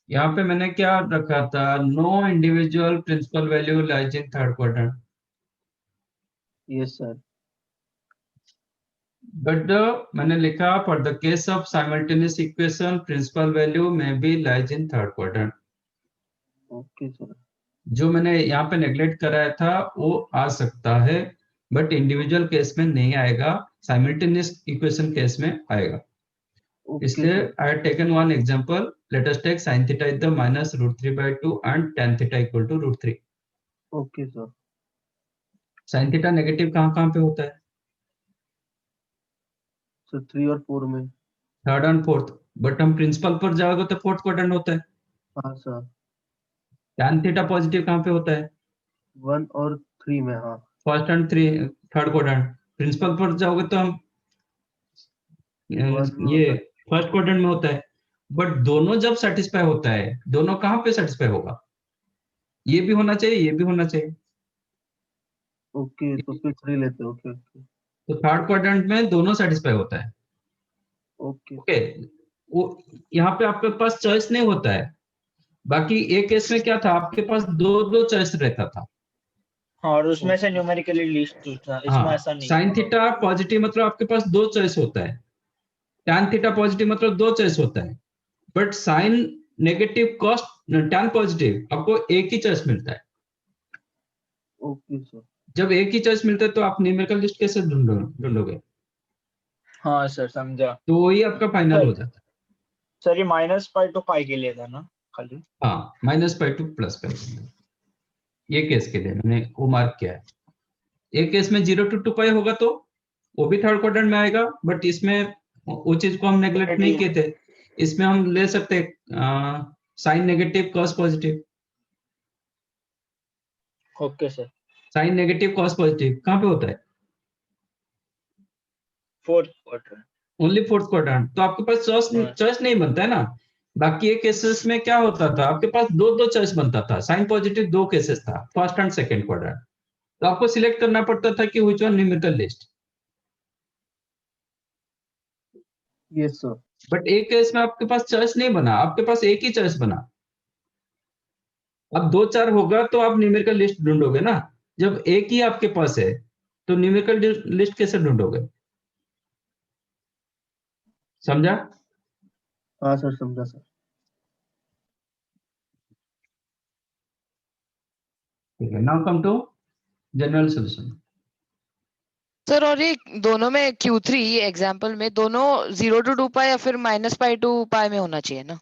यहाँ पे मैंने क्या रखा था? No individual principal value lies in third quadrant, yes sir. But मैंने लिखा for the case of simultaneous equation principal value may be lies in third quadrant. Okay sir. जो मैंने यहाँ पे नेग्लेक्ट कराया था वो आ सकता है, बट इंडिविजुअल केस में नहीं आएगा, साइमल्टेनियस इक्वेशन केस में आएगा। ओके इसलिए sir. I have taken one example. Let us take sin theta is the -√3/2 and tan theta equal to √3. Okay sir. sin theta negative कहाँ पे होता है? सर 3 और 4 में। थर्ड एंड फोर्थ, बट हम प्रिंसिपल पर जाओगे तो फोर्थ क्वाड्रेंट होता है। हाँ सर, tan थीटा पॉजिटिव कहाँ पे होता है? 1 और 3 में। हाँ first and third quadrant. Principal पर जाओगे तो हम वन में ये होता है। फर्स्ट क्वाड्रेंट में होता है, बट दोनों जब सेटिस्फाई होता है, दोनों कहाँ पे सेटिस्फाई होगा? ये भी होना चाहिए, ये भी होना चाहिए। ओके, तो फिर 3 लेते हैं। ओके ओके तो थर्ड क्वाड्रेंट में दोनों सेटिस्फाई होता है। ओके। ओके, वो यहाँ पे आपके पास चॉइस नहीं होता है। बाकी एक केस में क्या था, आपके पास दो दो चॉइस रहता था। और उसमें से न्यूमेरिकली लीस्ट चूजना, इसमें हाँ, ऐसा नहीं साइन है। थीटा पॉजिटिव मतलब आपके पास दो चॉइस होता है, tan थीटा पॉजिटिव मतलब दो चॉइस होता है, but sine negative cos tan positive आपको एक ही चॉइस मिलता है। Okay sir. जब एक ही चॉइस मिलता है तो आप न्यूमेरिकल लिस्ट कैसे ढूंढोगे? हाँ सर, समझा। तो वही आपका फाइनल हो जाता है। सर ये -π to π के लिए था ना खाली? हाँ, -π to +π, ये केस के लिए मैंने वो मार्क किया है। एक केस में 0 to 2π होगा तो वो भी थर्ड क्वाड्रेंट में आएगा, बट इसमें वो चीज को हम नेग्लेक्ट नहीं किए थे। इसमें हम ले सकते sine negative cos positive. Okay sir. Sine negative cos positive कहाँ पे होता है? Fourth quadrant. Only fourth quadrant. तो आपके पास चॉइस नहीं बनता है ना। बाकी एक केसेस में क्या होता था, आपके पास दो दो चॉइस बनता था। साइन पॉजिटिव दो केसेस था, फर्स्ट एंड सेकंड क्वाड्रेंट, तो आपको सिलेक्ट करना पड़ता था कि which one numerical list. Yes sir. But एक केस में आपके पास चॉइस नहीं बना, आपके पास एक ही चॉइस बना। अब दो चार होगा तो आप न्यूमेरिकल लिस्ट ढूंढोगे ना। जब एक ही आपके पास है तो न्यूमेरिकल लिस्ट कैसे ढूंढोगे? समझा? हाँ सर, समझा सर। ठीक है, now come to general solution. Sir और ये दोनों में Q3 एग्जाम्पल में दोनों 0 to 2π या फिर -π to π में होना चाहिए ना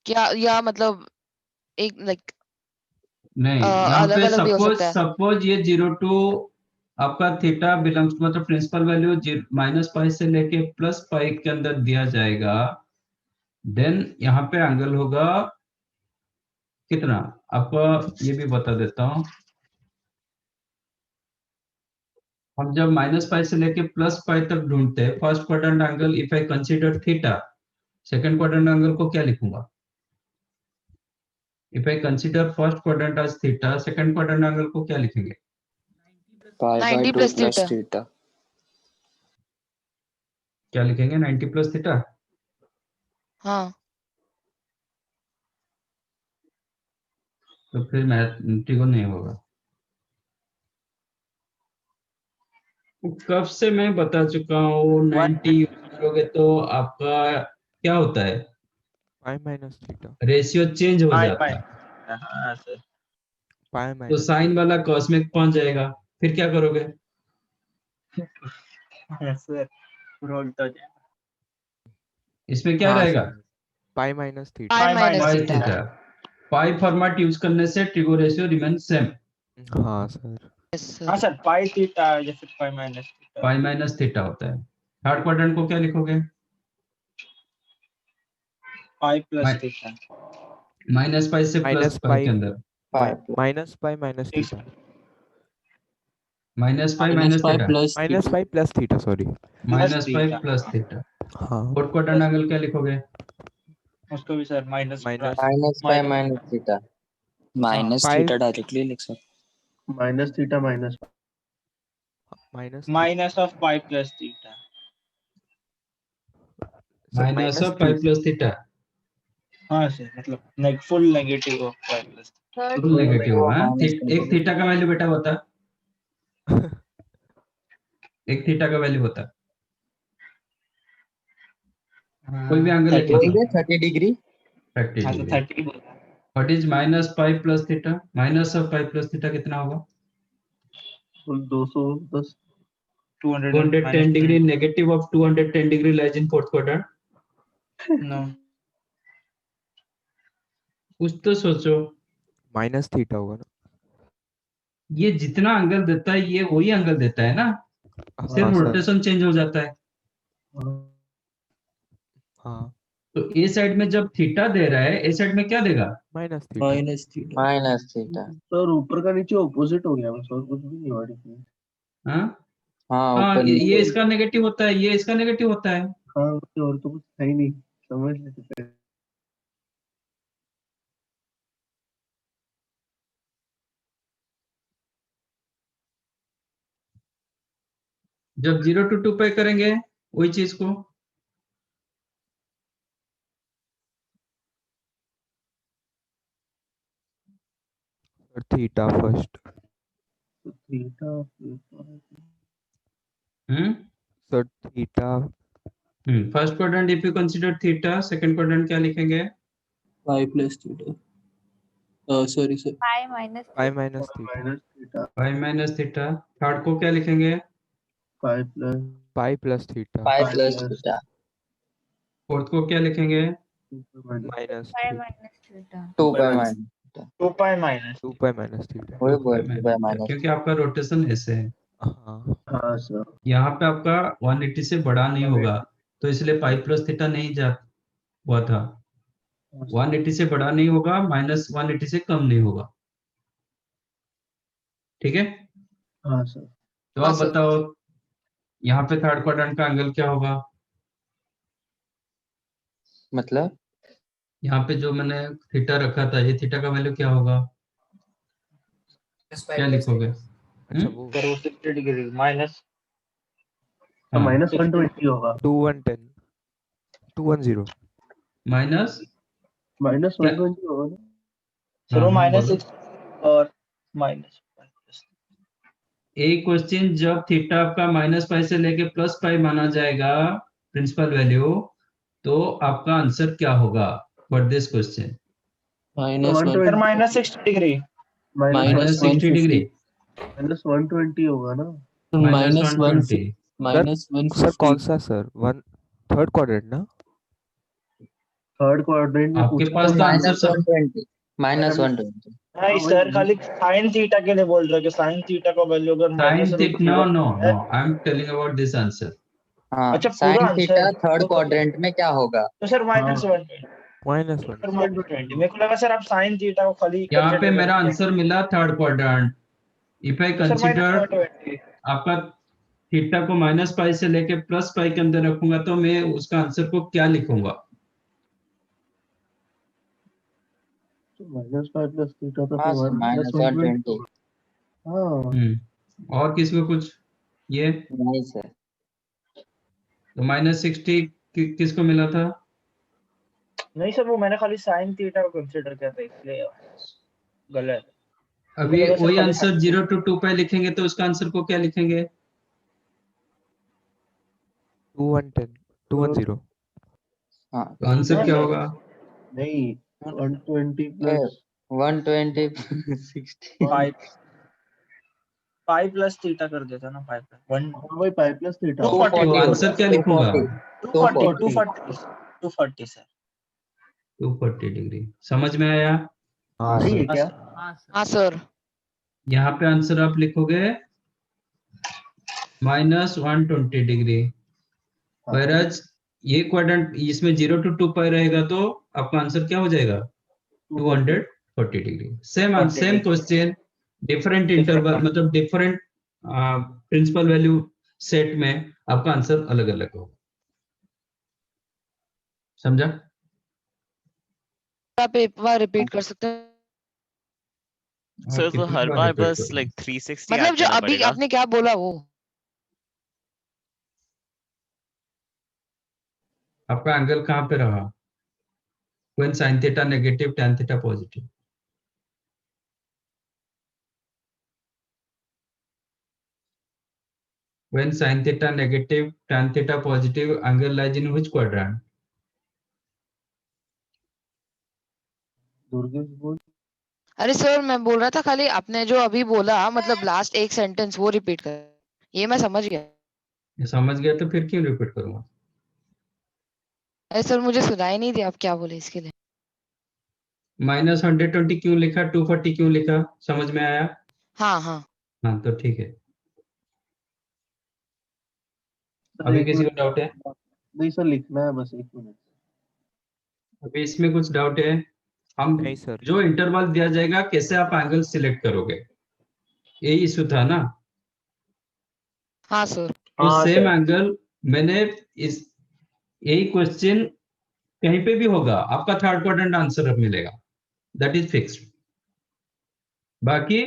क्या, या मतलब एक लाइक नहीं, यहाँ अलग पे अलग भी हो सपोज सकता है? सपोज ये 0 टू आपका थीटा बिलोंग्स मतलब प्रिंसिपल वैल्यू -π से लेके +π के अंदर दिया जाएगा, देन यहाँ पे एंगल होगा कितना? आपको ये भी बता देता हूँ। हम जब -π से लेके +π तक ढूंढते हैं first quadrant angle, if I consider theta, second quadrant angle को क्या लिखूंगा? If I consider first quadrant as theta, second quadrant angle को क्या लिखेंगे? π/2 90 plus plus theta। theta। क्या लिखेंगे? 90 + थीटा। हाँ तो फिर मैथमेटिकल नहीं होगा। कब से मैं बता चुका हूँ, 90 यूज करोगे तो आपका क्या होता है, पाई माइनस थीटा। रेशियो चेंज हो जाता है। हाँ सर। पाई तो माइनस साइन वाला कॉस में पहुंच जाएगा, फिर क्या करोगे? सर रोल तो जाए। इसमें क्या रहेगा? Pi minus theta. Pi minus pi theta. Theta. Pi format use करने से ट्रिगो रेशियो रिमेन सेम। हाँ सर। यस हाँ सर। सर, पाई थीटा या फिर pi minus theta. Pi minus theta होता है। थर्ड क्वाड्रेंट को क्या लिखोगे? पाई प्लस थीटा। -π से माइनस +π पाई के अंदर। Minus pi minus theta. -π theta. Minus pi plus theta, sorry. -π + theta. हाँ। फोर्थ क्वाड्रेंट एंगल क्या लिखोगे? उसको भी sir minus minus -π minus theta। Minus pi theta directly लिख सकते। Minus theta minus minus minus of pi plus theta. Minus of pi + theta. हाँ सर, मतलब full negative of pi plus. Full negative वो है। माइनस एक थीटा का वैल्यू बेटा होता, एक थीटा का वैल्यू होता, कोई भी एंगल लिख 30 लो। Degree 30 degree. 30 हाँ तो डिग्री। 30 बोला। What is -π + theta? Minus of pi + theta कितना होगा? 210। 210 degree. Negative of 210 degree lies in fourth quadrant. No. कुछ तो सोचो। माइनस थीटा होगा ना। ये जितना एंगल देता है ये वही एंगल देता है ना, सिर्फ हाँ सर। रोटेशन चेंज हो जाता है। हाँ तो ए साइड में जब थीटा दे रहा है, ए साइड में क्या देगा? Minus theta. Minus theta. Minus theta. Sir ऊपर का नीचे ऑपोजिट हो गया बस, और कुछ भी नहीं हुआ difference। हाँ हाँ हाँ, ऊपर ये नीचे। इसका नेगेटिव होता है, ये इसका नेगेटिव होता है। हाँ और तो कुछ है ही नहीं, समझ लेते थे। जब 0 to 2 पाई करेंगे वही चीज को, सर थीटा फर्स्ट। तो theta sir theta first quadrant if you consider theta, second quadrant क्या लिखेंगे? Pi plus theta. Sorry sir, pi minus theta. Minus theta, pi minus theta. Third को क्या लिखेंगे? Pi plus pi plus theta. Pi pi plus plus theta. Fourth को क्या लिखेंगे? Minus theta. 2 pi minus 2 pi minus 2 pi minus theta. वही 2 बोल पाई 2 पाई माइनस, माइनस। क्योंकि आपका रोटेशन ऐसे है, हाँ हाँ सर। यहाँ पे आपका 180 से बड़ा नहीं होगा, तो इसलिए पाई प्लस थीटा नहीं जा हुआ था। 180 से बड़ा नहीं होगा, माइनस 180 से कम नहीं होगा। ठीक है, हाँ सर। तो हाँ अब सर। बताओ यहाँ पे थर्ड क्वाड्रेंट का एंगल क्या होगा? मतलब यहाँ पे जो मैंने थीटा रखा था, ये थीटा का वैल्यू क्या होगा? क्या लिखोगे? अच्छा वो करो 60 डिग्री माइनस तो हाँ, माइनस 120 होगा। 2110 210। माइनस माइनस क्या? 120 होगा ना। सर वो हाँ माइनस बोलो। 6 और माइनस एक क्वेश्चन, जब थीटा आपका माइनस पाई से लेके प्लस पाई माना जाएगा प्रिंसिपल वैल्यू, तो आपका आंसर क्या होगा for this question? Minus 120 sir minus 60 degree minus minus 60 degree, 120 होगा ना। Minus minus 120। माइनस सर कौन 150। सा सर? वन थर्ड क्वाड्रेंट ना? थर्ड क्वाड्रेंट में आपके पूछा पास था। तो आंसर माइनस सब 120 माइनस 120। नहीं वही सर, खाली साइन थीटा के लिए बोल रहे हो कि साइन थीटा का वैल्यू अगर minus sine root theta, no no है। No, I am telling about this answer. हाँ अच्छा पूरा साइन आंसर थीटा थर्ड तो क्वाड्रेंट में क्या होगा? सर माइनस हाँ 120 माइनस सर 1। माइनस 20। मेरे को लगा सर आप साइन थीटा को खाली यहाँ पे कंसीडर मेरा करेंगे। आंसर मिला third quadrant. If I sir minus consider 120 आपका थीटा को माइनस पाई से लेके प्लस पाई के अंदर रखूंगा, तो मैं उसका आंसर को क्या लिखूंगा? तो माइनस 5 प्लस थीटा तो हाँ फिर सर माइनस माइनस 120। 120 हाँ। और किसी को कुछ? ये नहीं सर। तो माइनस 60 किसको मिला था? नहीं सर, वो मैंने खाली साइन थीटा को कंसीडर किया था इसलिए गलत। अभी लगा सर वही खाली आंसर 0 to 2 पाई लिखेंगे, तो उसका आंसर को क्या लिखेंगे? 2110 210। हाँ तो आंसर हाँ क्या सर होगा? नहीं 120 ए, प्लस 120 60। पाई पाई प्लस थीटा कर देता ना, पाई प्लस 1 वही पाई प्लस थीटा 240 तो आंसर क्या लिखूंगा? 240 सर। 240 डिग्री। समझ में आया? हाँ सही है सर। क्या? हाँ सर। यहाँ पे आंसर आप लिखोगे माइनस 120 डिग्री। वैराज ये क्वाड्रेंट, इसमें 0 to 2 पाई रहेगा, तो आपका आंसर क्या हो जाएगा? 240 degree. Same question, different interval, मतलब डिफरेंट प्रिंसिपल वैल्यू सेट में आपका आंसर अलग अलग होगा। समझा? आप एक बार रिपीट कर सकते हैं? सर तो कितनी हर बार बार repeat बस करूं? लाइक 360 मतलब ऐड जो करना अभी पड़ेगा। आपने क्या बोला वो। आपका एंगल कहाँ पे रहा? when sin theta negative tan theta positive? when sin theta negative tan theta positive, angle lies in which quadrant? Durgesh बोल। अरे सर मैं बोल रहा था खाली आपने जो अभी बोला, मतलब लास्ट एक सेंटेंस वो रिपीट कर। ये मैं समझ गया। ये समझ गया तो फिर क्यों रिपीट करूंगा? अरे सर मुझे सुनाई नहीं दिया आप क्या बोले इसके लिए। माइनस 120 क्यों लिखा, 240 क्यों लिखा, समझ में आया? हाँ हाँ। हाँ तो ठीक है। सर अभी एक किसी को मिनट, डाउट है? नहीं सर लिखना है बस, एक मिनट। अभी इसमें कुछ डाउट है? हम नहीं सर। जो इंटरवल दिया जाएगा कैसे आप एंगल सिलेक्ट करोगे, यही इशू था ना? हाँ सर। तो हाँ सेम सर। एंगल मैंने इस यही क्वेश्चन कहीं पे भी होगा, आपका थर्ड क्वाड्रेंट आंसर अब मिलेगा, दैट इज फिक्स्ड। बाकी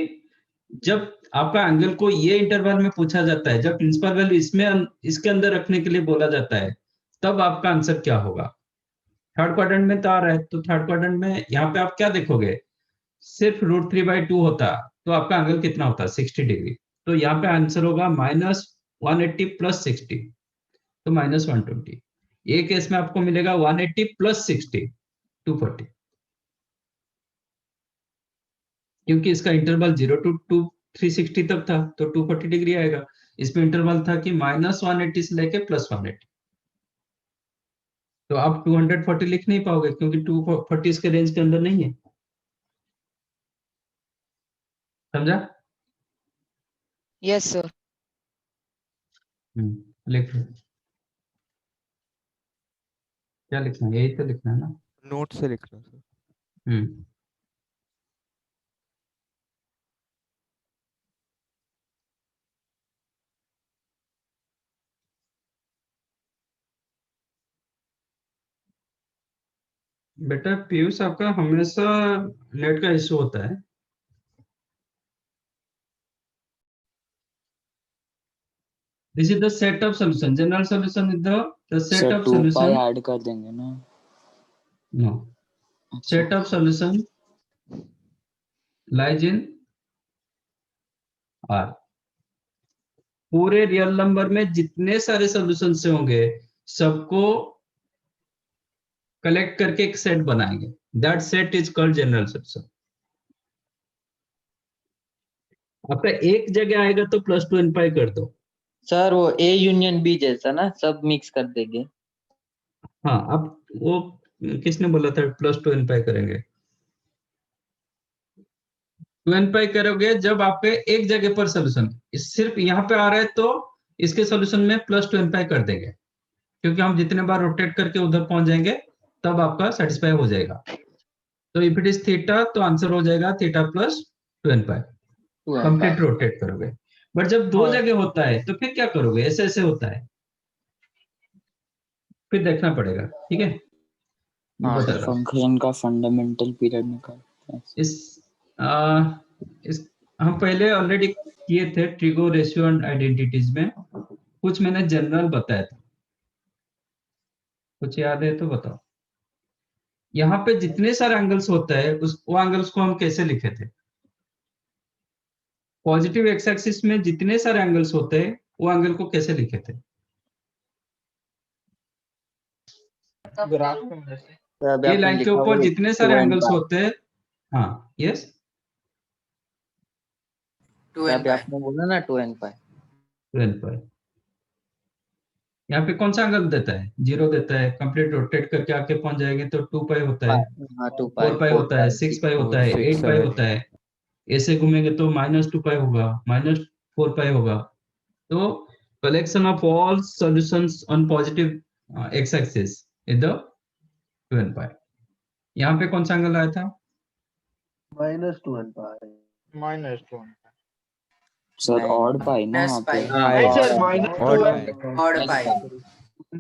जब आपका एंगल को ये इंटरवल में पूछा जाता है, जब प्रिंसिपल वैल्यू इसमें इसके अंदर रखने के लिए बोला जाता है, तब आपका आंसर क्या होगा? थर्ड क्वाड्रेंट में तो आ रहा है, तो थर्ड क्वाड्रेंट में यहाँ पे आप क्या देखोगे? सिर्फ √3/2 होता तो आपका एंगल कितना होता? 60 डिग्री। तो यहाँ पे आंसर होगा -180 + 60, तो -120। ये केस में आपको मिलेगा 180 + 60, 240, क्योंकि इसका इंटरवल 0 to 360 तक था, तो 240 डिग्री आएगा। इसमें इंटरवल था कि -180 से लेके +180, तो आप 240 लिख नहीं पाओगे क्योंकि 240 इसके रेंज के अंदर नहीं है। समझा? Yes sir. लिख लो। क्या लिखना है? यही तो लिखना है ना। नोट से लिखना सर। हम्म बेटा पीयूष, आपका हमेशा नेट का इशू होता है। This is the set of solution. General solution is the set sir of 2 pi solution. Add कर देंगे ना? No. Set of solution lies in R. पूरे रियल नंबर में जितने सारे सॉल्यूशन से होंगे सबको कलेक्ट करके एक सेट बनाएंगे। That set is called general solution. आपका एक जगह आएगा तो +2n पाई कर दो। सर वो A यूनियन B जैसा ना, सब मिक्स कर देंगे। हाँ, अब वो किसने बोला था +2n पाई करेंगे? 2n पाई करोगे जब आपके एक जगह पर सोल्यूशन सिर्फ यहाँ पे आ रहा है तो इसके सोल्यूशन में +2n पाई कर देंगे, क्योंकि हम जितने बार रोटेट करके उधर पहुंच जाएंगे तब आपका सेटिस्फाई हो जाएगा। तो इफ इट इज थीटा तो आंसर हो जाएगा थीटा +2n पाई। कंप्लीट रोटेट करोगे। बट जब दो जगह होता है तो फिर क्या करोगे? ऐसे ऐसे होता है, फिर देखना पड़ेगा। ठीक है, मैं बता रहा हूँ। फंक्शन का फंडामेंटल पीरियड निकाल इस हम पहले ऑलरेडी किए थे ट्रिगो रेशियो एंड आइडेंटिटीज में, कुछ मैंने जनरल बताया था, कुछ याद है तो बताओ। यहाँ पे जितने सारे एंगल्स होता है वो एंगल्स को हम कैसे लिखे थे? पॉजिटिव एक्स एक्सिस में जितने सारे एंगल्स होते हैं वो एंगल को कैसे लिखे थे? ग्राफ में जैसे ये लाइन के ऊपर जितने सारे एंगल्स होते हैं, हाँ यस, 2n आपने बोला ना 2n पाई। 2n पाई। यहाँ पे कौन सा एंगल देता है? 0 देता है। कंप्लीट रोटेट करके आके पहुंच जाएंगे तो 2 पाई होता है, 4 पाई होता है, 6 पाई होता है, 8 पाई होता है। ऐसे घूमेंगे तो -2 पाई होगा, -4 पाई होगा। तो collection of all solutions on positive x axis is the 2n पाई। यहाँ पे कौन सा एंगल आया था? -2n पाई। -2n सर ऑड पाई ना यहाँ पे? नहीं sir -2n odd pi.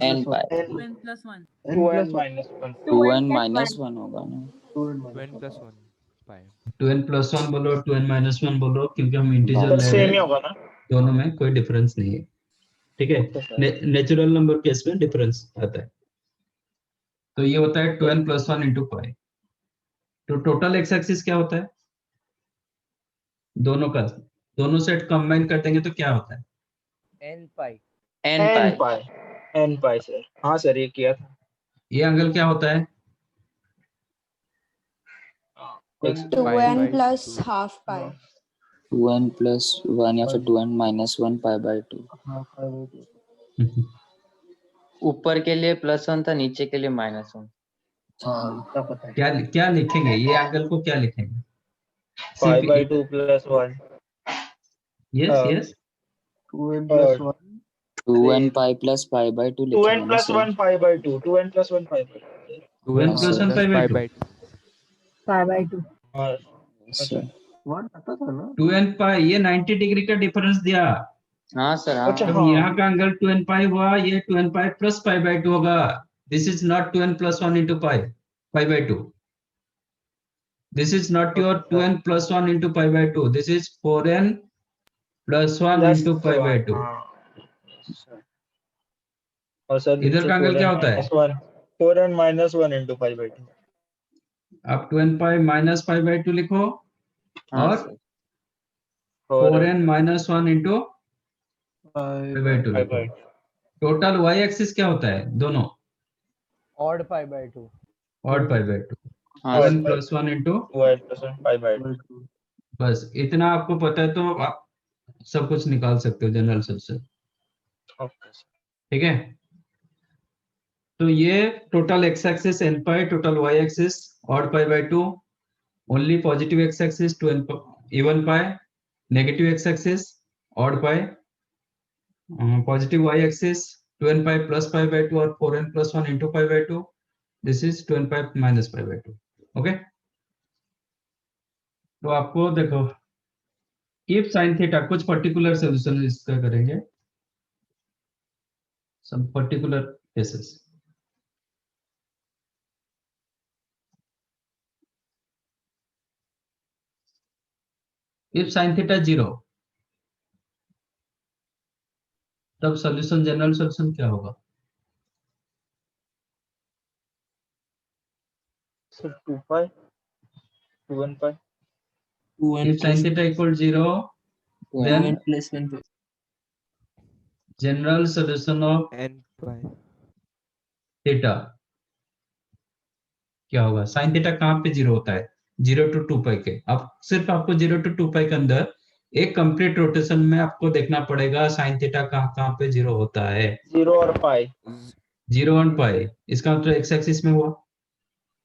n पाई। 2n + 1 2n -1 2n -1 होगा ना? 2n + 1 पाई। 2n + 1 बोलो, 2n -1 बोलो, क्योंकि हम इंटीजर ले रहे सेम ही हैं, होगा ना? दोनों में कोई डिफरेंस नहीं है। ठीक है, नेचुरल नंबर केस में डिफरेंस आता है। तो ये होता है 2n + 1 × पाई। तो टोटल एक्स एक्सिस क्या होता है? दोनों का, दोनों सेट कंबाइन कर देंगे तो क्या होता है? n पाई। n पाई सर। हाँ सर, ये किया था। ये एंगल क्या होता है? 2n + ½ पाई। 2n + 1 या फिर 2n -1 π/2। ऊपर के लिए +1 था, नीचे के लिए -1। क्या लिखेंगे? ये एंगल को क्या लिखेंगे? π/2 + 1। यस यस, 2n + 1 2n पाई + π/2 2n लिखेंगे ना + 1 π/2, 2n + 1 π/2। 1 plus 1 pi by 2. pi by 2. अच्छा वन आता था ना 2 n pi ये 90 डिग्री का डिफरेंस दिया। हाँ सर हाँ अच्छा जब हाँ यहाँ का एंगल 2 n pi हुआ, ये 2 n pi plus pi by 2 होगा। This is not 2 n plus 1 into pi by 2. This is not your 2n plus 1 into pi by 2. This is 4n plus 1 plus into pi by 2. हाँ और सर इधर नीचे का एंगल 4n क्या होता है? minus 1 4n minus 1 into pi by 2 आप 2n pi minus pi by 2 लिखो हाँ और sir 4n minus 1 into pi pi by 2 pi लिखो। by टोटल y एक्सिस क्या होता है दोनों? odd pi by 2 odd pi by 2. हाँ 2n sir plus 1 into 2n plus 1 pi by 2 बस इतना आपको पता है तो आप सब कुछ निकाल सकते हो जनरल सोल्यूशन। ओके ठीक है, तो ये total x axis n pi, total y axis odd pi by 2, only positive x axis 2n even pi, negative x axis odd pi, positive y axis 2n pi plus pi by 2 और 4n plus 1 into pi by 2. This is 2n pi minus pi by 2. Okay, तो आपको देखो इफ sin थीटा, कुछ पर्टिकुलर सॉल्यूशन इसका करेंगे, some particular cases. If sin theta 0, तब सॉल्यूशन जनरल सॉल्यूशन क्या होगा? Sir 2 pi 2n pi 2n If sin plus theta equal 0, 2n then plus 1 by general solution of n pi theta क्या होगा? sin theta कहाँ पे 0 होता है? 0 to 2 pi के। अब सिर्फ आपको 0 to 2 pi के अंदर एक कंप्लीट रोटेशन में आपको देखना पड़ेगा sin theta कहाँ पे 0 होता है। 0 और pi 0 और pi, इसका मतलब x एक्सिस में हुआ,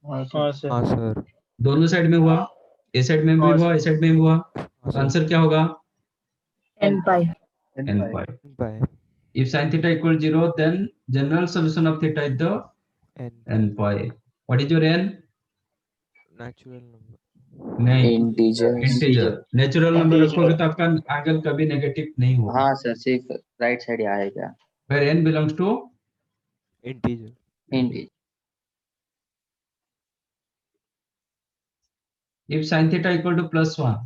हाँ सर हाँ सर दोनों साइड में हुआ, ए साइड में भी हाँ हुआ, ए साइड में भी हुआ, हाँ तो सर आंसर क्या होगा? n pi. n pi. pi If sin theta equal 0, then general solution of theta is the n n pi. What is your n? natural number नहीं, integers integer. Natural number Integer. रखोगे तो आपका एंगल कभी नेगेटिव नहीं होगा। हाँ सर सिर्फ राइट साइड आएगा Where n belongs to integer integer if sin theta equal to plus 1,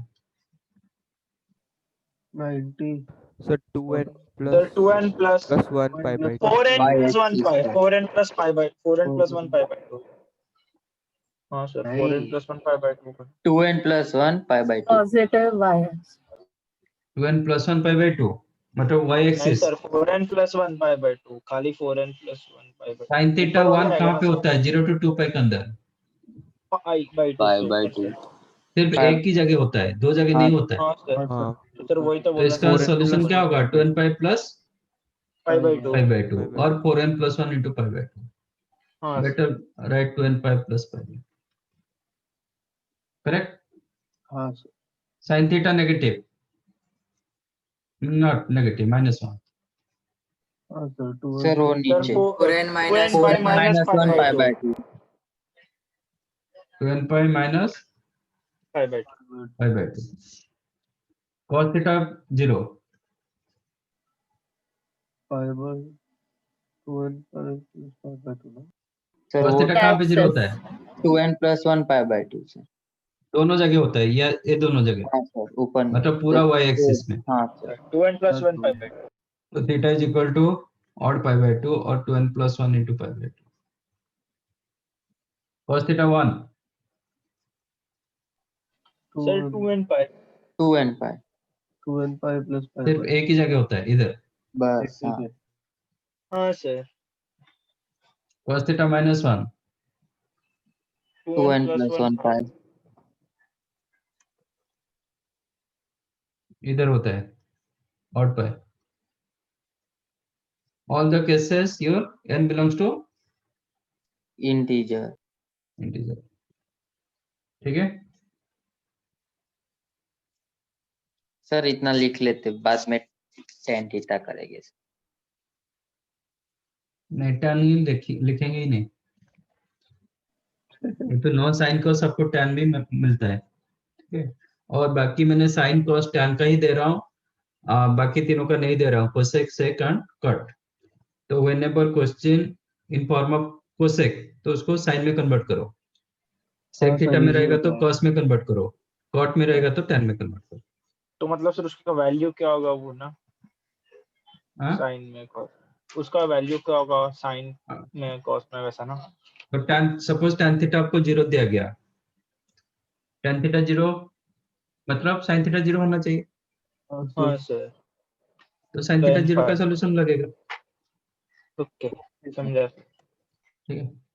90 so 2n Sir plus 2n plus plus 1 pi by 2 4n y plus 1 axis pi पे 4n plus pi by 4n plus 1 pi by 2 हाँ सर 4n नहीं plus 1 pi by 2 2n plus 1 pi by 2 Positive y axis. 2n plus 1 pi by 2, मतलब y नहीं axis. Sir 4n plus 1 pi by 2 खाली 4n plus 1 pi by 2 sin theta ऊपर वाला 1 रहेगा कहाँ ना पे सर होता है? 0 to 2 pi के अंदर pi by 2 पाई के बाय ऊपर 2 सर सिर्फ हाँ एक ही जगह होता है, दो जगह नहीं होता है। हाँ सर हाँ तो सर वही तो तो बोला इसका 4n सॉल्यूशन plus क्या 1 होगा? 2n pi plus pi by 2 pi by 2 pi by और 4n plus 1 into pi by 2. हाँ Better write 2n pi plus pi by 2. Correct? हाँ sir Sin theta negative, not negative, minus 1. हाँ सर 2 सर वो सर नीचे 4n minus 2n pi 4n minus minus pi 1 by pi 2 by 2 2n pi minus pi by 2 pi by 2. Cos theta 0. pi by 2n pi by 2 ना सर Cos वो theta कहाँ पे 0 होता है? 2n plus 1 pi by 2 sir दोनों जगह होता है, या ये दोनों जगह, हाँ सर ऊपर में मतलब पूरा y एक्सिस में। हाँ sir 2n plus 1 pi by 2 तो theta is equal to odd pi by 2 और 2n plus 1 into pi by 2. Cos theta 1, sir 2n pi 2n pi 2n pi plus pi सिर्फ by एक ही जगह होता है, इधर। बस हाँ ठीक है हाँ sir Cos theta minus 1, 2n plus plus 1 1 pi इधर होता है odd pi. All the cases your n belongs to integer integer. ठीक है, सर इतना लिख लेते बाद में tan थीटा करेंगे नहीं tan ही लिखेंगे ही नहीं। तो नो साइन कॉस आपको tan भी मिलता है, ठीक है। और बाकी मैंने साइन कॉस tan का ही दे रहा हूँ, बाकी तीनों का नहीं दे रहा हूँ, कोसेक सेक एंड कट। तो whenever question in form of cosec तो उसको साइन में कन्वर्ट करो, सेक हाँ थीटा सर, में इजी रहेगा होता तो है। कॉस में कन्वर्ट करो, कॉट में रहेगा तो tan में कन्वर्ट करो। तो मतलब सर उसका वैल्यू क्या होगा वो ना, हाँ, साइन में cos, उसका वैल्यू क्या होगा साइन में कॉस में, वैसा ना। तो tan सपोज tan थीटा आपको 0 दिया गया, tan थीटा 0 मतलब sin थीटा 0 होना चाहिए, हाँ सर, तो sin तो थीटा एन 0 का सॉल्यूशन लगेगा, ओके, समझा। ठीक है।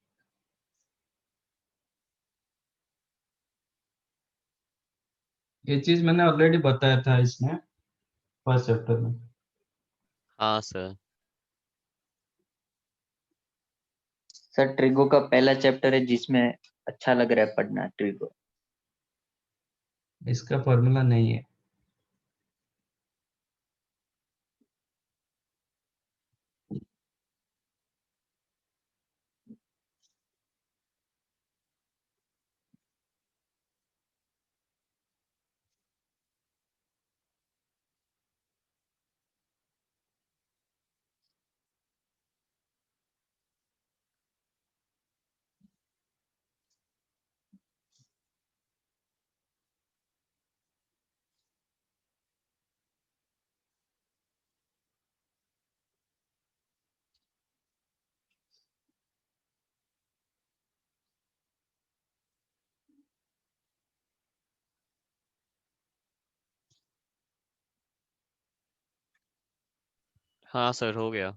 ये चीज मैंने ऑलरेडी बताया था इसमें फर्स्ट चैप्टर में। हाँ सर। सर ट्रिगो का पहला चैप्टर है जिसमें अच्छा लग रहा है पढ़ना ट्रिगो। इसका फॉर्मूला नहीं है। हाँ सर, हो गया।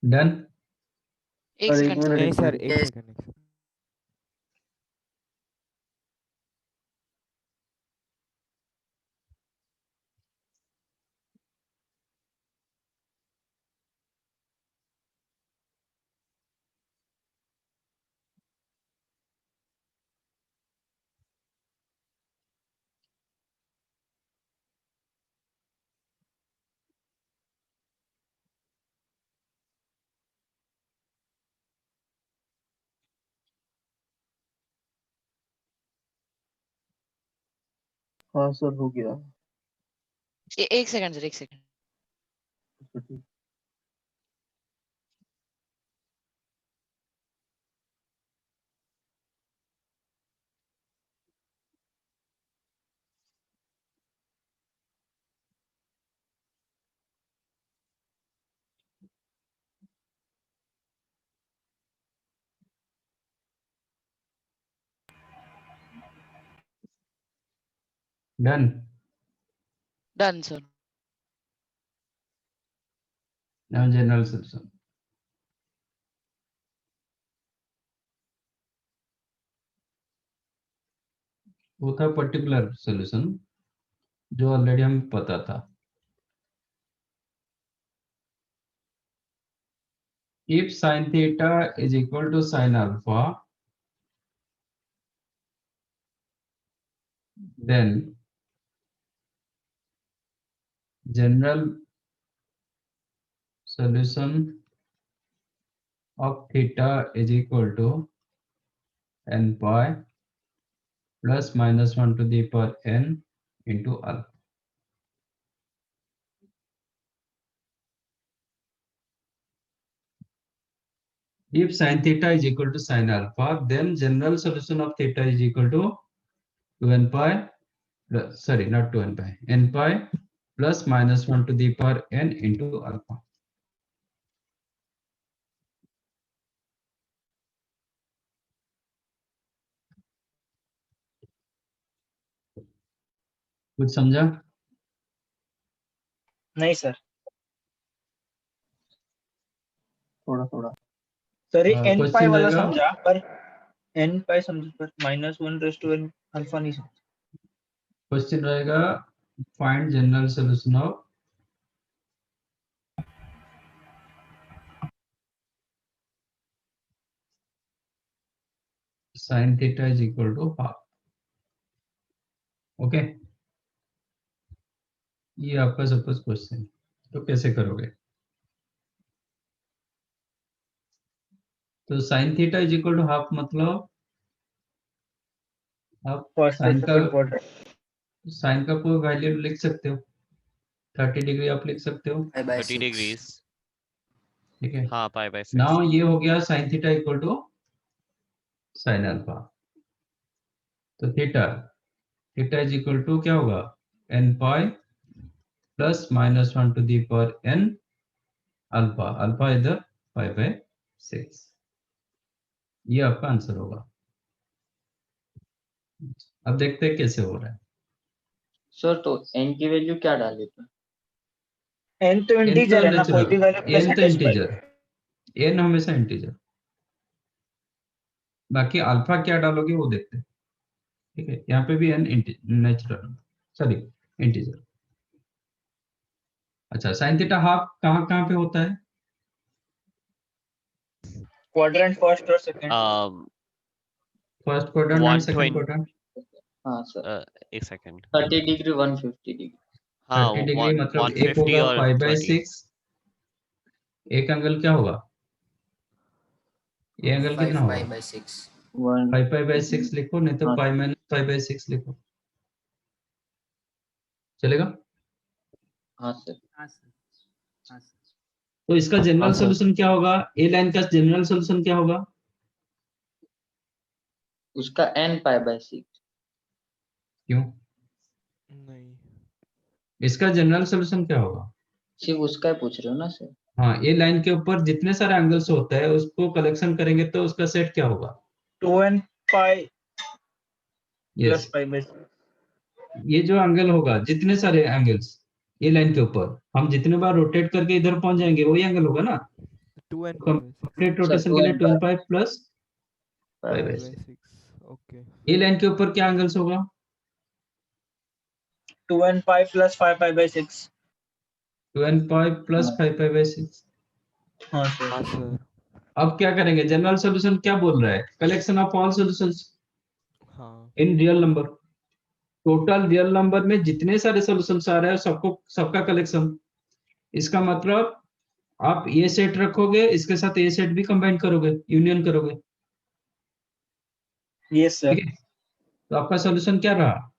डन। एक सर एक सेकंड मिनट, नहीं एक सर, मिनट। एक सेकंड, एक सेकंड। हाँ सर हो गया। एक सेकंड सर, एक second. Done. Done sir. Now general solution. वो था पर्टिकुलर सॉल्यूशन जो ऑलरेडी हमें पता था। If sin theta is equal to sin alpha, then general solution of theta is equal to n pi plus minus 1 to the power n into alpha. If sin theta is equal to sin alpha, then general solution of theta is equal to 2n pi, sorry, not 2n pi, n pi plus minus 1 to the power n into alpha. कुछ समझा? नहीं सर, थोड़ा थोड़ा। सर ये एन पाई क्वेश्चन वाला रहेगा, समझा, पर एन पाई समझा, पर minus one raise to n alpha नहीं समझा। क्वेश्चन रहेगा find general solution of sin theta is equal to half. Okay, ये आपका सपोज क्वेश्चन, तो कैसे करोगे? तो sine theta is equal to half, मतलब आप फर्स्ट और सेकंड क्वाड्रेंट। साइन का कोई वैल्यू लिख सकते हो, 30 डिग्री आप लिख सकते हो, 30 degrees. ठीक है। हाँ, pi by 6. नाउ ये हो गया sine theta equal to sine alpha. तो थीटा इज इक्वल टू क्या होगा, n pi plus minus 1 to the power n alpha, alpha इधर पाई बाय 6। ये आपका आंसर होगा। अब देखते हैं कैसे हो रहा है। सर तो n की वैल्यू क्या डाले थे? n तो इंटीजर है ना, कोई भी वैल्यू प्लस n तो माइनस इंटीजर, n हमेशा इंटीजर, बाकी अल्फा क्या डालोगे वो देखते हैं, ठीक है। यहाँ पे भी n नेचुरल, सॉरी इंटीजर। अच्छा, साइन थीटा हाफ कहाँ कहाँ पे होता है? क्वाड्रेंट फर्स्ट और second. First quadrant and second 120 quadrant. हाँ सर, एक सेकंड। 30 degree 150 degree. हाँ, 30 डिग्री मतलब एक 150 होगा और 5 बाय 20. 6, एक एंगल क्या होगा, ये एंगल कितना होगा, 5 by 6. 5 पाई बाय 6 लिखो, नहीं तो हाँ। पाई माइनस 5 बाय 6 लिखो, चलेगा। हाँ सर। हाँ सर, हाँ सर। तो इसका जनरल हाँ, सर। सॉल्यूशन क्या होगा, ए लाइन का जनरल सॉल्यूशन क्या होगा? उसका n पाई बाय 6। क्यों? नहीं, इसका जनरल सॉल्यूशन क्या होगा? सिर्फ उसका ही पूछ रहे हो ना सर? हाँ, ए लाइन के ऊपर जितने सारे एंगल्स होता है उसको कलेक्शन करेंगे तो उसका सेट क्या होगा? 2n pi plus yes, pi by 6। ये जो एंगल होगा, जितने सारे एंगल्स ए लाइन के ऊपर, हम जितने बार रोटेट करके इधर पहुंच जाएंगे वही एंगल होगा ना। 2n pi by 6. Complete sir rotation के लिए 2n 2n plus pi 5 pi by by 6। 6. Okay. A line के ऊपर क्या एंगल्स होगा? 2n pi plus 5 pi by 6। 2n pi plus 5 pi by 6। हाँ हाँ सर। सर। अब क्या करेंगे, जनरल सॉल्यूशन क्या बोल रहा है, कलेक्शन ऑफ ऑल सॉल्यूशंस हाँ in real number. Total real number में जितने सारे सॉल्यूशंस आ रहे हैं सबको, सबका कलेक्शन। इसका मतलब आप ये सेट रखोगे, इसके साथ ये सेट भी कंबाइन करोगे, यूनियन करोगे, यस सर। ठीक है। तो आपका सॉल्यूशन क्या रहा,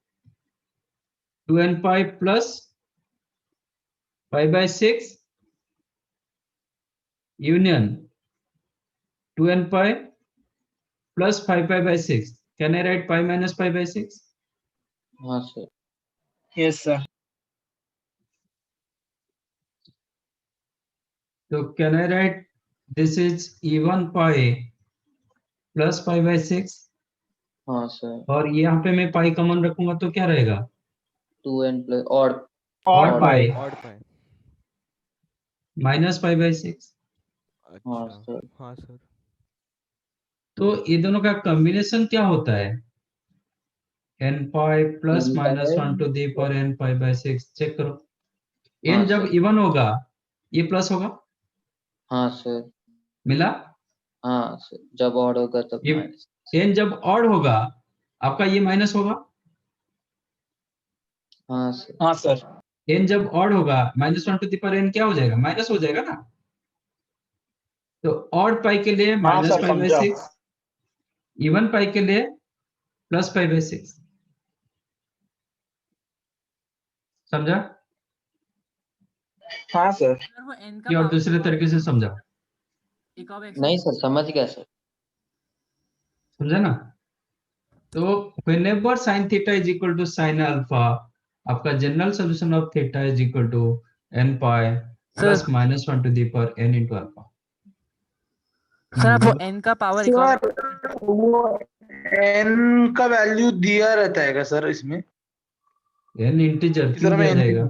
2n pi plus 5 by 6 union 2n pi plus 5 pi by 6। Can I write pi minus pi by 6? हाँ सर। Yes sir. तो can I write this is even pi plus 5 by 6, हाँ सर। और यहाँ पे मैं पाई कॉमन रखूंगा तो क्या रहेगा, 2n प्लस और और pi odd pi. Minus 5 by 6। हाँ अच्छा सर। हाँ सर। तो ये दोनों का कॉम्बिनेशन क्या होता है, n pi plus n minus pi 1 to the power n pi by 6। Check करो, हाँ n जब सर। इवन होगा ये प्लस होगा, हाँ सर। मिला। हाँ सर, जब ऑड होगा तब ये माइनस। n जब ऑड होगा आपका ये माइनस होगा, हाँ सर। हाँ सर। n जब ऑड होगा minus 1 to the power n क्या हो जाएगा, माइनस हो जाएगा ना। तो ऑड पाई के लिए हाँ माइनस सर 5 बाय समझा। 6, इवन पाई के लिए प्लस 5 बाय 6। समझा? हाँ सर। सर वो n का कि और पावर दूसरे तरीके से समझा? एक और नहीं सर, समझ गया सर। समझा ना। तो whenever sin theta is equal to sin alpha, आपका general solution of theta is equal to n pi plus minus 1 to the power n into alpha. Sir आप वो बोलो। n का पावर एक और सर वो n का वैल्यू दिया रहता है क्या सर इसमें? n इंटीजर कि क्यों सर दिया मैं n जाएगा?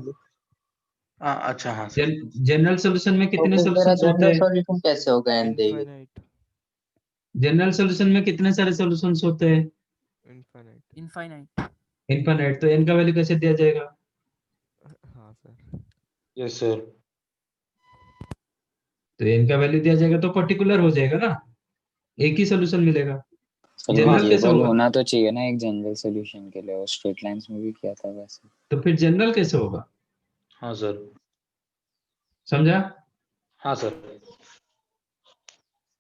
हाँ अच्छा हाँ सर। जनरल सॉल्यूशन में तो कितने फिर मेरा सॉल्यूशंस होते जनरल हैं? सॉल्यूशन कैसे होगा n देंगे? इनफाइनाइट। जनरल सॉल्यूशन में कितने सारे सॉल्यूशंस होते हैं? इनफाइनाइट। इनफाइनाइट। इनफाइनाइट। तो n का वैल्यू कैसे दिया जाएगा? हाँ सर। Yes sir. तो n का वैल्यू दिया जाएगा तो पर्टिकुलर हो जाएगा ना, एक ही सॉल्यूशन मिलेगा। जनरल कैसे टेबल होगा? होना तो चाहिए ना एक जनरल सॉल्यूशन के लिए, और स्ट्रेट लाइंस में भी किया था वैसे। तो फिर जनरल कैसे होगा? हाँ सर। समझा? हाँ सर।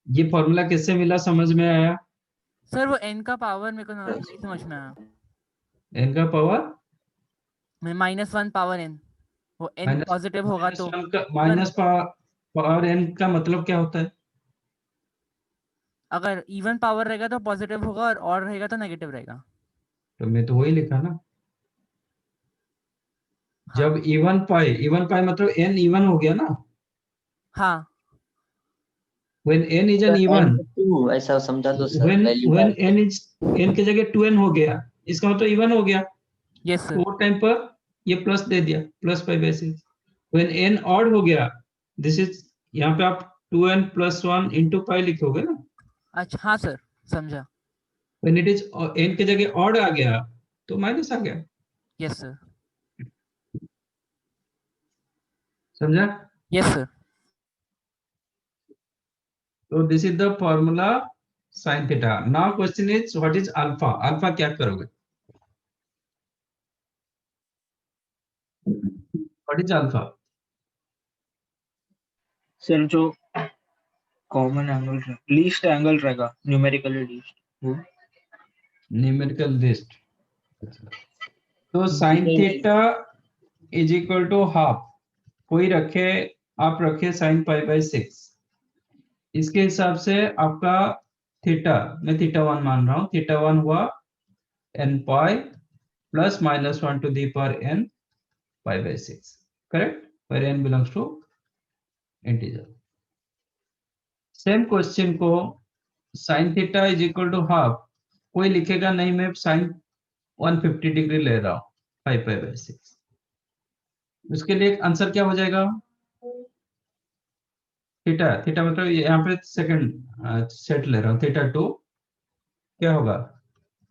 ये फॉर्मूला किससे मिला, समझ में आया? सर वो n का पावर मेरे को नहीं समझ में आया। n का पावर मैं -1 पावर n, वो n पॉजिटिव होगा तो माइनस पावर n का मतलब क्या होता है? अगर इवन पावर रहेगा तो पॉजिटिव होगा और ऑड रहेगा तो नेगेटिव रहेगा। तो मैं तो वही लिखा ना। जब इवन पाई मतलब n इवन हो गया ना। हाँ when n is an sir even, n to 2 ऐसा समझा दो sir, when value when n is n की जगह 2n हो गया, इसका मतलब इवन हो गया। यस तो वो टाइम पर ये प्लस दे दिया, plus pi by 6। when n odd हो गया, दिस इज, यहाँ पे आप 2n plus 1 into पाई लिखोगे ना। अच्छा हाँ सर समझा। when it is n की जगह ऑड आ गया तो माइनस आ गया। Yes sir. समझा? Yes sir. तो this is the formula sin theta. Now question is what is alpha? Alpha क्या करोगे? What is alpha? सर जो कॉमन एंगल लीस्ट एंगल रहेगा, न्यूमेरिकली लीस्ट, वो न्यूमेरिकल लिस्ट। तो sin theta is equal to half, कोई रखे, आप रखे sin पाई बाई 6, इसके हिसाब से आपका थीटा, मैं थीटा 1 मान रहा हूं, थीटा 1 हुआ n pi plus minus 1 to the power n pi by 6, correct, where n belongs to integer. Same question को sin theta is equal to half, कोई लिखेगा नहीं मैं sin 150 डिग्री ले रहा हूं 5 पाई बाई 6, उसके लिए आंसर क्या हो जाएगा? थीटा, थीटा मतलब यहाँ पे सेकंड सेट ले रहा हूँ, थीटा 2 क्या होगा,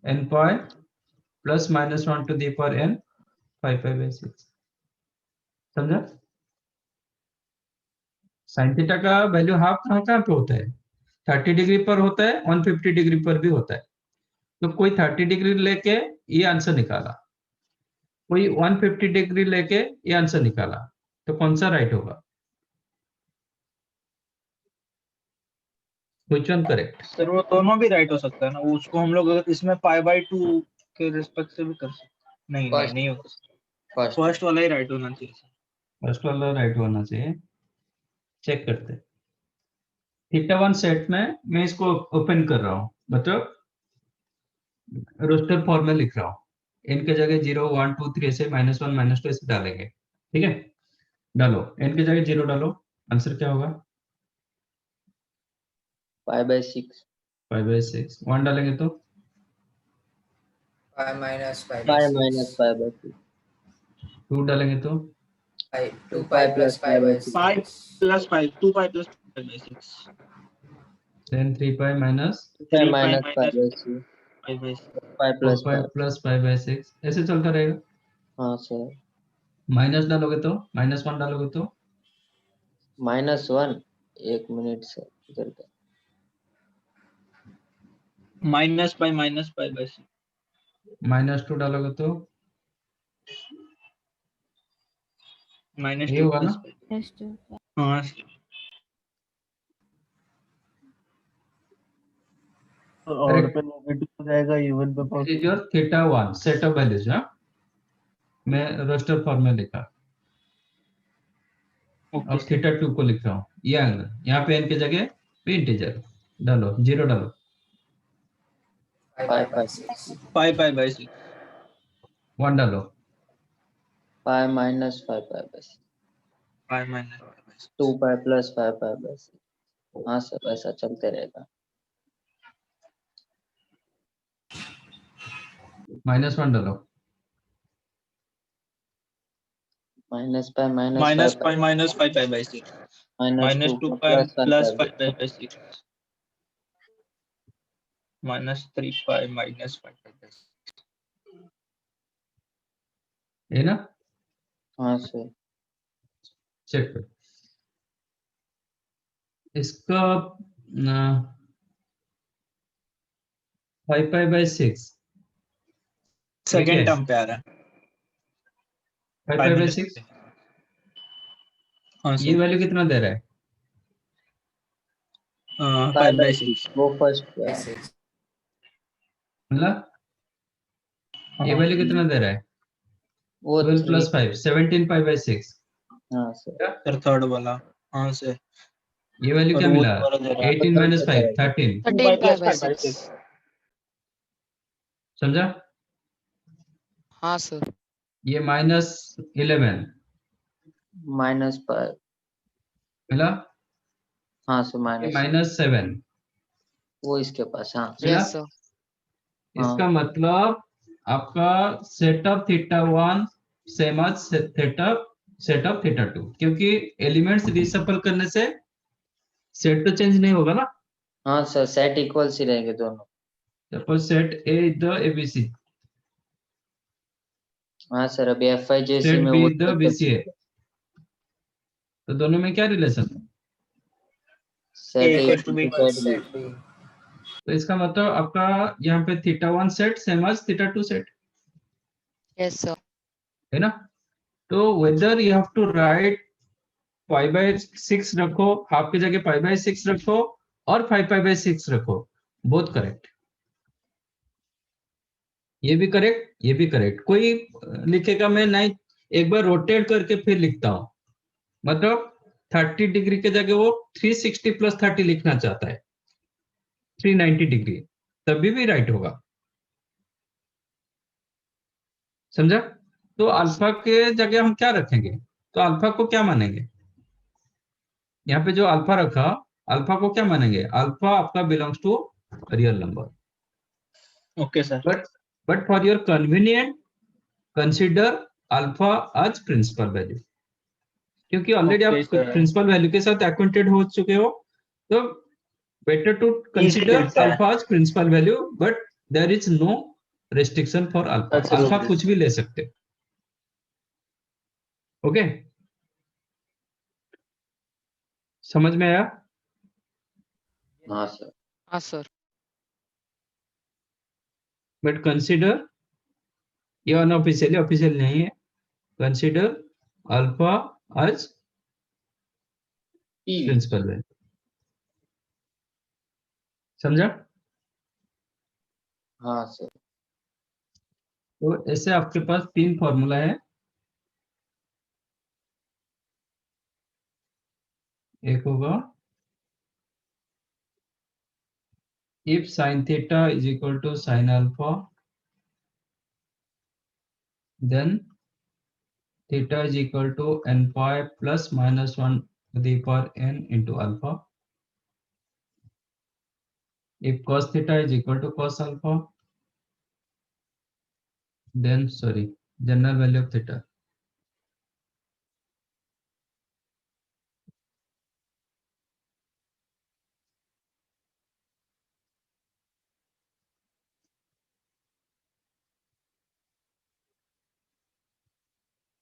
n pi plus minus 1 to the power n 5 pi by 6। समझा? साइन थीटा का वैल्यू हाफ कहाँ कहाँ पे होता है? 30 डिग्री पर होता है, 150 डिग्री पर भी होता है। तो कोई 30 डिग्री लेके ये आंसर निकाला, कोई 150 डिग्री लेके ये आंसर निकाला, तो कौन सा राइट होगा? Which one correct? सर वो दोनों भी राइट हो सकता है ना, वो उसको हम लोग अगर इसमें π/2 के रिस्पेक्ट से भी कर सकते। नहीं नहीं नहीं होगा, फर्स्ट वाला ही राइट होना चाहिए। फर्स्ट वाला राइट होना चाहिए। चेक करते हैं। थीटा 1 सेट में मैं इसको ओपन कर रहा हूँ, मतलब रोस्टर फॉर्म में लिख रहा हूँ, n के जगह 0 1 2 3 से -1 -2 ऐसे डालेंगे, ठीक है? डालो, n की जगह 0 डालो, आंसर क्या होगा? पाई बाई 6। 1 डालेंगे तो पाई minus pi pi minus pi by 6। 2 डालेंगे तो 2 पाई plus pi by 6। Pi plus pi 2 pi plus pi by 6, then 3 pi minus pi minus pi by 6, pi by 6, pi plus pi pi. Plus pi by 6 ऐसे चलता रहेगा। हाँ सर। माइनस डालोगे तो -1 डालोगे तो -1, 1 मिनट सर, इधर का माइनस पाई बाई 6, -2 डालोगे तो ये -2 होगा ना? प्लस हाँ और पे नेगेटिव हो जाएगा, इवन पे is positive. Your theta 1 set of values. हाँ, मैं रोस्टर फॉर्म में लिखा, अब थीटा 2 को लिख रहा हूँ, ये एंगल, यहाँ पे n की जगह भी इंटीजर डालो, 0 डालो, पाई बाई 6। पाई बाई 6, 1 डालो, पाई minus pi pi by 6, pi minus 2 pi plus pi pi by 6। हाँ सर, ऐसा चलते रहेगा। -1 डालो, minus pi minus pi by 6, -2 pi plus pi by 6, -3 pi minus pi by 6, है ना? हाँ सर। चेक करो इसका 5 पाई बाई 6 सेकंड टर्म पे आ रहा है 5 पाई बाई 6, हाँ ये सर, वैल्यू कितना दे रहा है? 5 by 6. वो फर्स्ट पे है। 6. मतलब ये वैल्यू कितना दे रहा है? वो 12 3। Plus 5 17 pi by 6। हाँ सर। सर थर्ड वाला। हाँ सर। ये वैल्यू और क्या वो मिला? दोबारा दे रहा है 18 minus 5 13। 2 13 plus pi by 5 by 6. 6. समझा? हाँ सर. ये माइनस 11 माइनस पर। मिला, हाँ सर ये माइनस माइनस 7 वो इसके पास। हाँ मिला। Yes sir. इसका मतलब आपका set of theta 1 same as set of theta 2, क्योंकि एलिमेंट्स रीसफल करने से सेट तो चेंज नहीं होगा ना। हाँ सर सेट इक्वल्स ही रहेंगे दोनों। Suppose set A is the ABC, हाँ सर अभी FIJC सेट में बी वो इज द बीसीए, तो दोनों में क्या रिलेशन है? Set A A equals to B. Set B. Set B. तो इसका मतलब आपका यहाँ पे theta 1 set same as theta 2 set, Yes sir. है ना। तो whether you have to write 5 by 6 रखो, हाफ की जगह 5 बाई 6 रखो, और 5 पाई बाई 6 रखो, बोथ करेक्ट। ये भी करेक्ट, ये भी करेक्ट। कोई लिखेगा मैं नहीं, एक बार रोटेट करके फिर लिखता हूं, मतलब 30 डिग्री के जगह वो 360 प्लस 30 लिखना चाहता है, 390 डिग्री, तभी भी राइट होगा। समझा? तो अल्फा के जगह हम क्या रखेंगे? तो अल्फा को क्या मानेंगे? यहाँ पे जो अल्फा रखा, अल्फा को क्या मानेंगे? अल्फा आपका belongs to real number, Okay, sir. but for your convenient consider alpha as principal value, क्योंकि ऑलरेडी आप Okay, sir. प्रिंसिपल वैल्यू के साथ एक्वेंटेड हो चुके हो, तो बेटर टू कंसीडर चलता है। Alpha as principal value, but there is no restriction for alpha. Alpha Absolutely. कुछ भी ले सकते हो। ओके, समझ में आया? हाँ सर। हाँ सर. बट कंसीडर, ये अनऑफिशियली, ऑफिशियल नहीं है, consider alpha as principal value. समझा? हाँ सर। तो ऐसे आपके पास 3 फॉर्मूला है। एक होगा if sin theta is equal to sin alpha, then theta is equal to n pi plus minus 1 to the power n into alpha. If cos theta is equal to cos alpha, then general value of theta.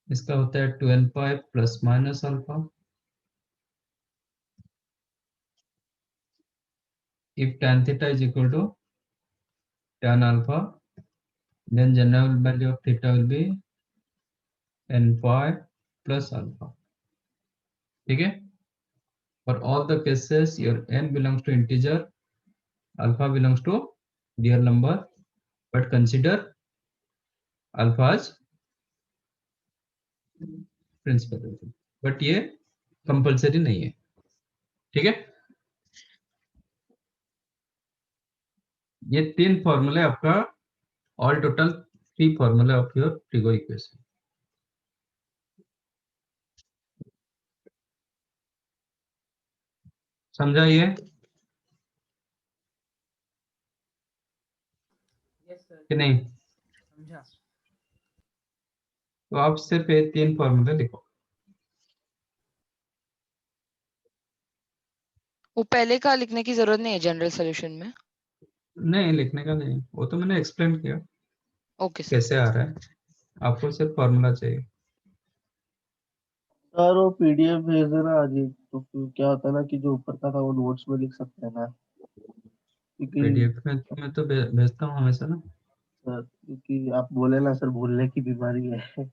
इसका होता है 2n pi plus minus alpha. If tan theta is equal to tan alpha, then general value of theta will be n pi plus alpha. ठीक है? For all the cases, your n belongs to integer, alpha belongs to real number, but consider alpha as principal value, but ये कंपलसरी नहीं है। ठीक है? ये 3 फॉर्मूले आपका, ऑल टोटल 3 फॉर्मूले ऑफ योर ट्रिगो इक्वेशन। समझा ये Yes sir. कि नहीं? समझा. तो आप सिर्फ ये 3 फॉर्मूले लिखो। वो पहले का लिखने की जरूरत नहीं है जनरल सॉल्यूशन में. नहीं, लिखने का नहीं, वो तो मैंने एक्सप्लेन किया ओके सर. कैसे आ रहा है, आपको सिर्फ फॉर्मूला चाहिए। सर वो PDF भेज देना आज ही, तो फिर क्या होता है ना कि जो ऊपर का था वो नोट्स में लिख सकते हैं ना, क्योंकि पीडीएफ में मैं तो भेजता हूँ हमेशा ना। सर क्योंकि आप बोले ना सर भूलने की बीमारी है।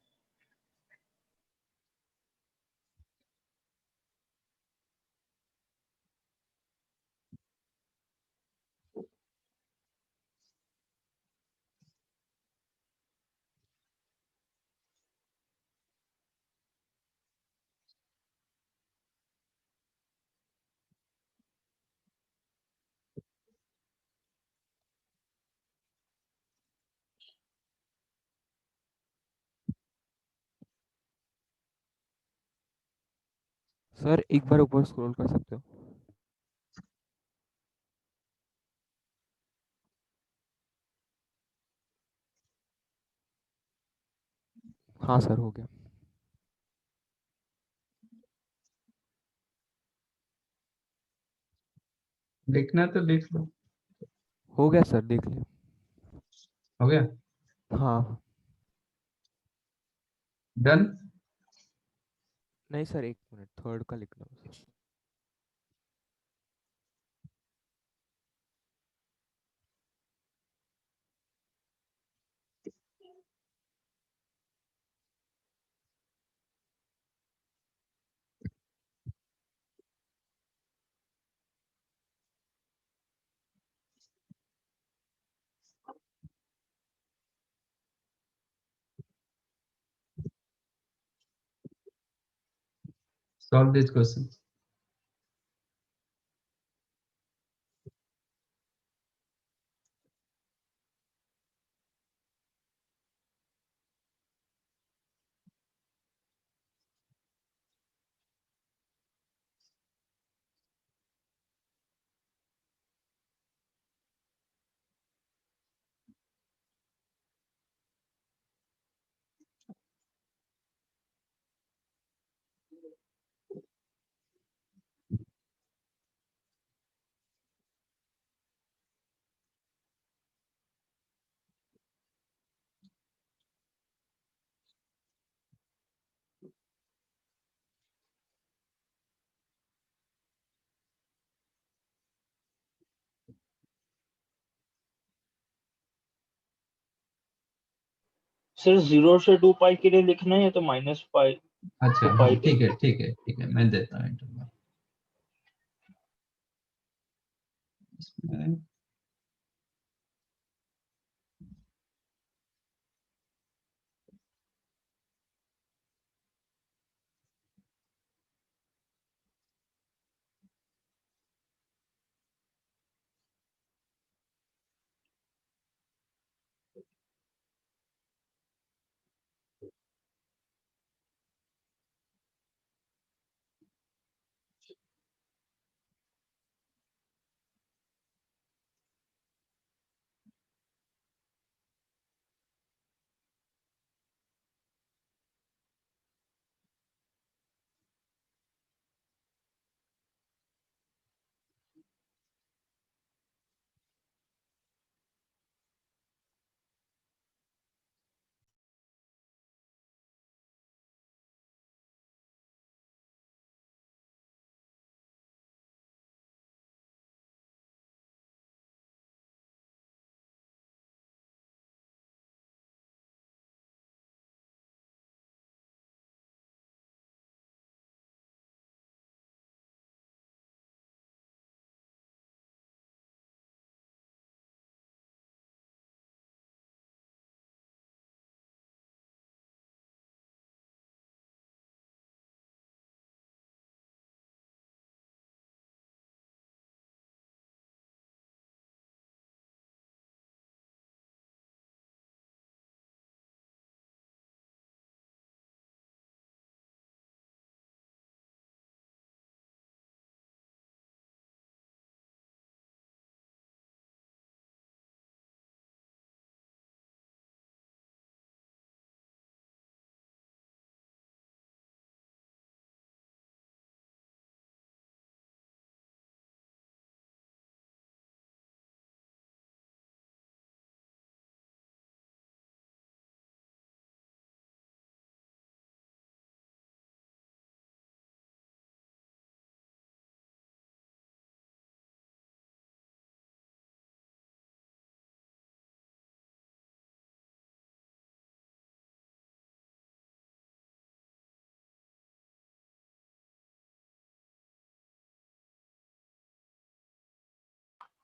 सर एक बार ऊपर स्क्रॉल कर सकते हो? हाँ सर, हो गया। देखना है तो देख लो। हो गया सर, देख लिया। हो गया, हाँ। डन। नहीं सर, एक मिनट, थर्ड का लिखना है sir. Solve this question. Sir 0 से 2 पाई के लिए लिखना है या तो माइनस पाई अच्छा टू हाँ, पाई ठीक है ठीक है ठीक है, मैं देता हूँ इंटरवल इसमें।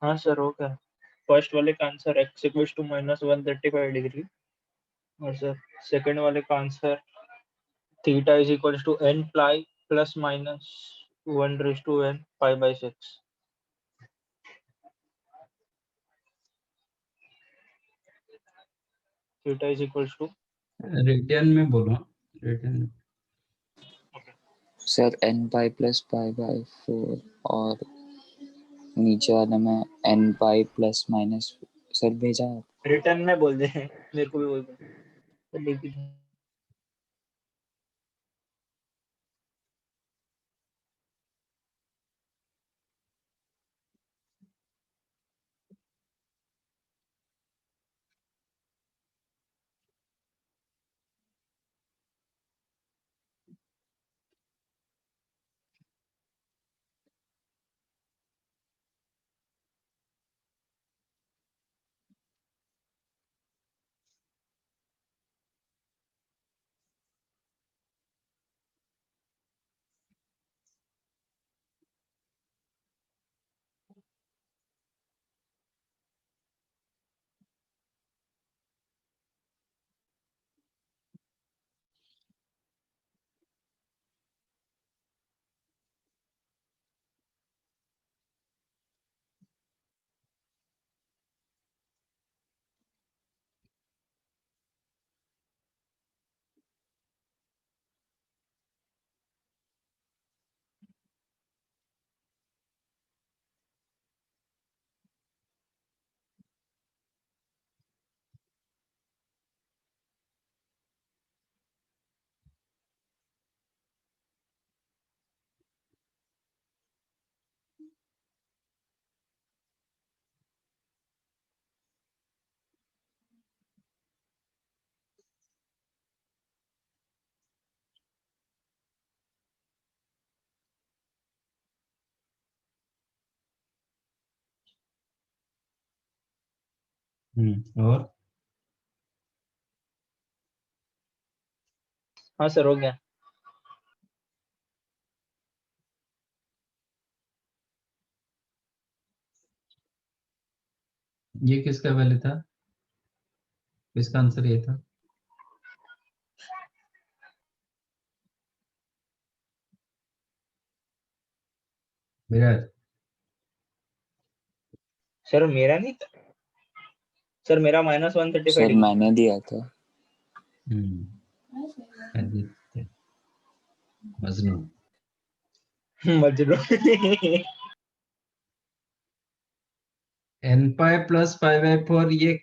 हाँ सर, हो गया। फर्स्ट वाले का answer x equals to -135 degree और सर सेकंड वाले का answer theta is equals to n pi plus minus 1 pi by 6। Theta is equals to radian में बोलो, रेडियन में। Sir n pi plus pi by 4 और नीचे वाले में n pi plus minus sir भेजा है। रिटर्न में बोल दे, मेरे को भी बोल दे तो लिख भी दूँ। और हाँ सर हो गया। ये किसका वैल्यू था? इसका आंसर ये था। विराज, सर मेरा नहीं था सर, मेरा -135 सर डिग्री। मैंने दिया था। Aditya, Majnu. Majnu. n pi plus pi by 4 ये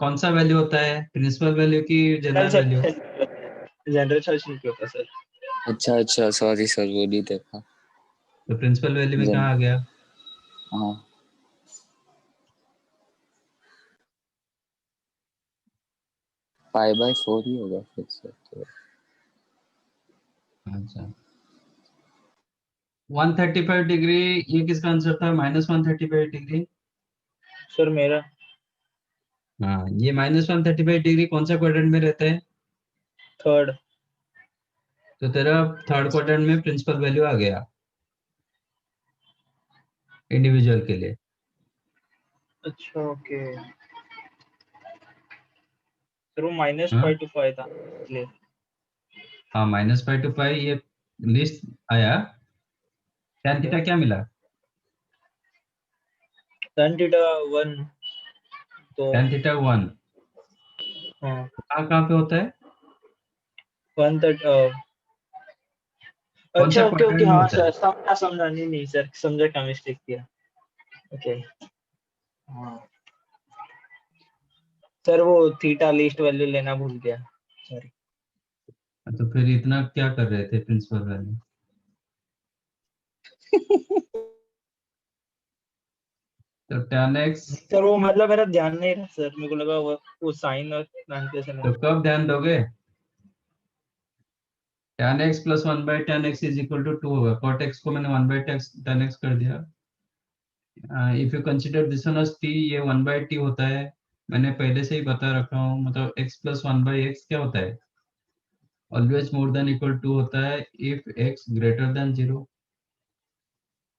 कौन सा वैल्यू होता है? प्रिंसिपल वैल्यू की जनरल वैल्यू? जनरल सॉल्यूशन क्यों होता सर? अच्छा सॉरी सर वो नहीं देखा। तो प्रिंसिपल वैल्यू में कहाँ आ गया? हाँ पाई बाय 4 ही होगा फिर से तो। अच्छा, 135 डिग्री ये किसका आंसर था? -135 डिग्री। सर मेरा हाँ, ये -135 डिग्री कौन सा क्वाड्रेंट में रहता है? थर्ड। तो तेरा थर्ड क्वाड्रेंट में प्रिंसिपल वैल्यू आ गया इंडिविजुअल के लिए। अच्छा ओके सर, वो -5 to 5 था इसलिए। हाँ, -5 to 5 ये लिस्ट आया। tan थीटा क्या मिला? tan थीटा 1 तो tan थीटा 1 हाँ कहाँ पे होता है? 130। कौन सा अच्छा ओके क्वाड्रेंट ओके में हाँ होता है? सर, समझा नहीं सर, समझा क्या मिस्टेक किया। ओके हाँ सर, वो थीटा लिस्ट वैल्यू लेना भूल गया, सॉरी। तो फिर इतना क्या कर रहे थे प्रिंसिपल वैल्यू? तो tan x, सर वो मतलब मेरा ध्यान नहीं रहा सर, मेरे को लगा वो साइन और tan कैसे तो ना। कब ध्यान दोगे? tan x plus 1/tan x is equal to 2 होगा। cot x को मैंने 1/tan x कर दिया। If you consider this one as t, ये 1/t होता है। मैंने पहले से ही बता रखा हूँ, मतलब x प्लस 1/x क्या होता है? Always more than equal to होता है इफ x greater than 0।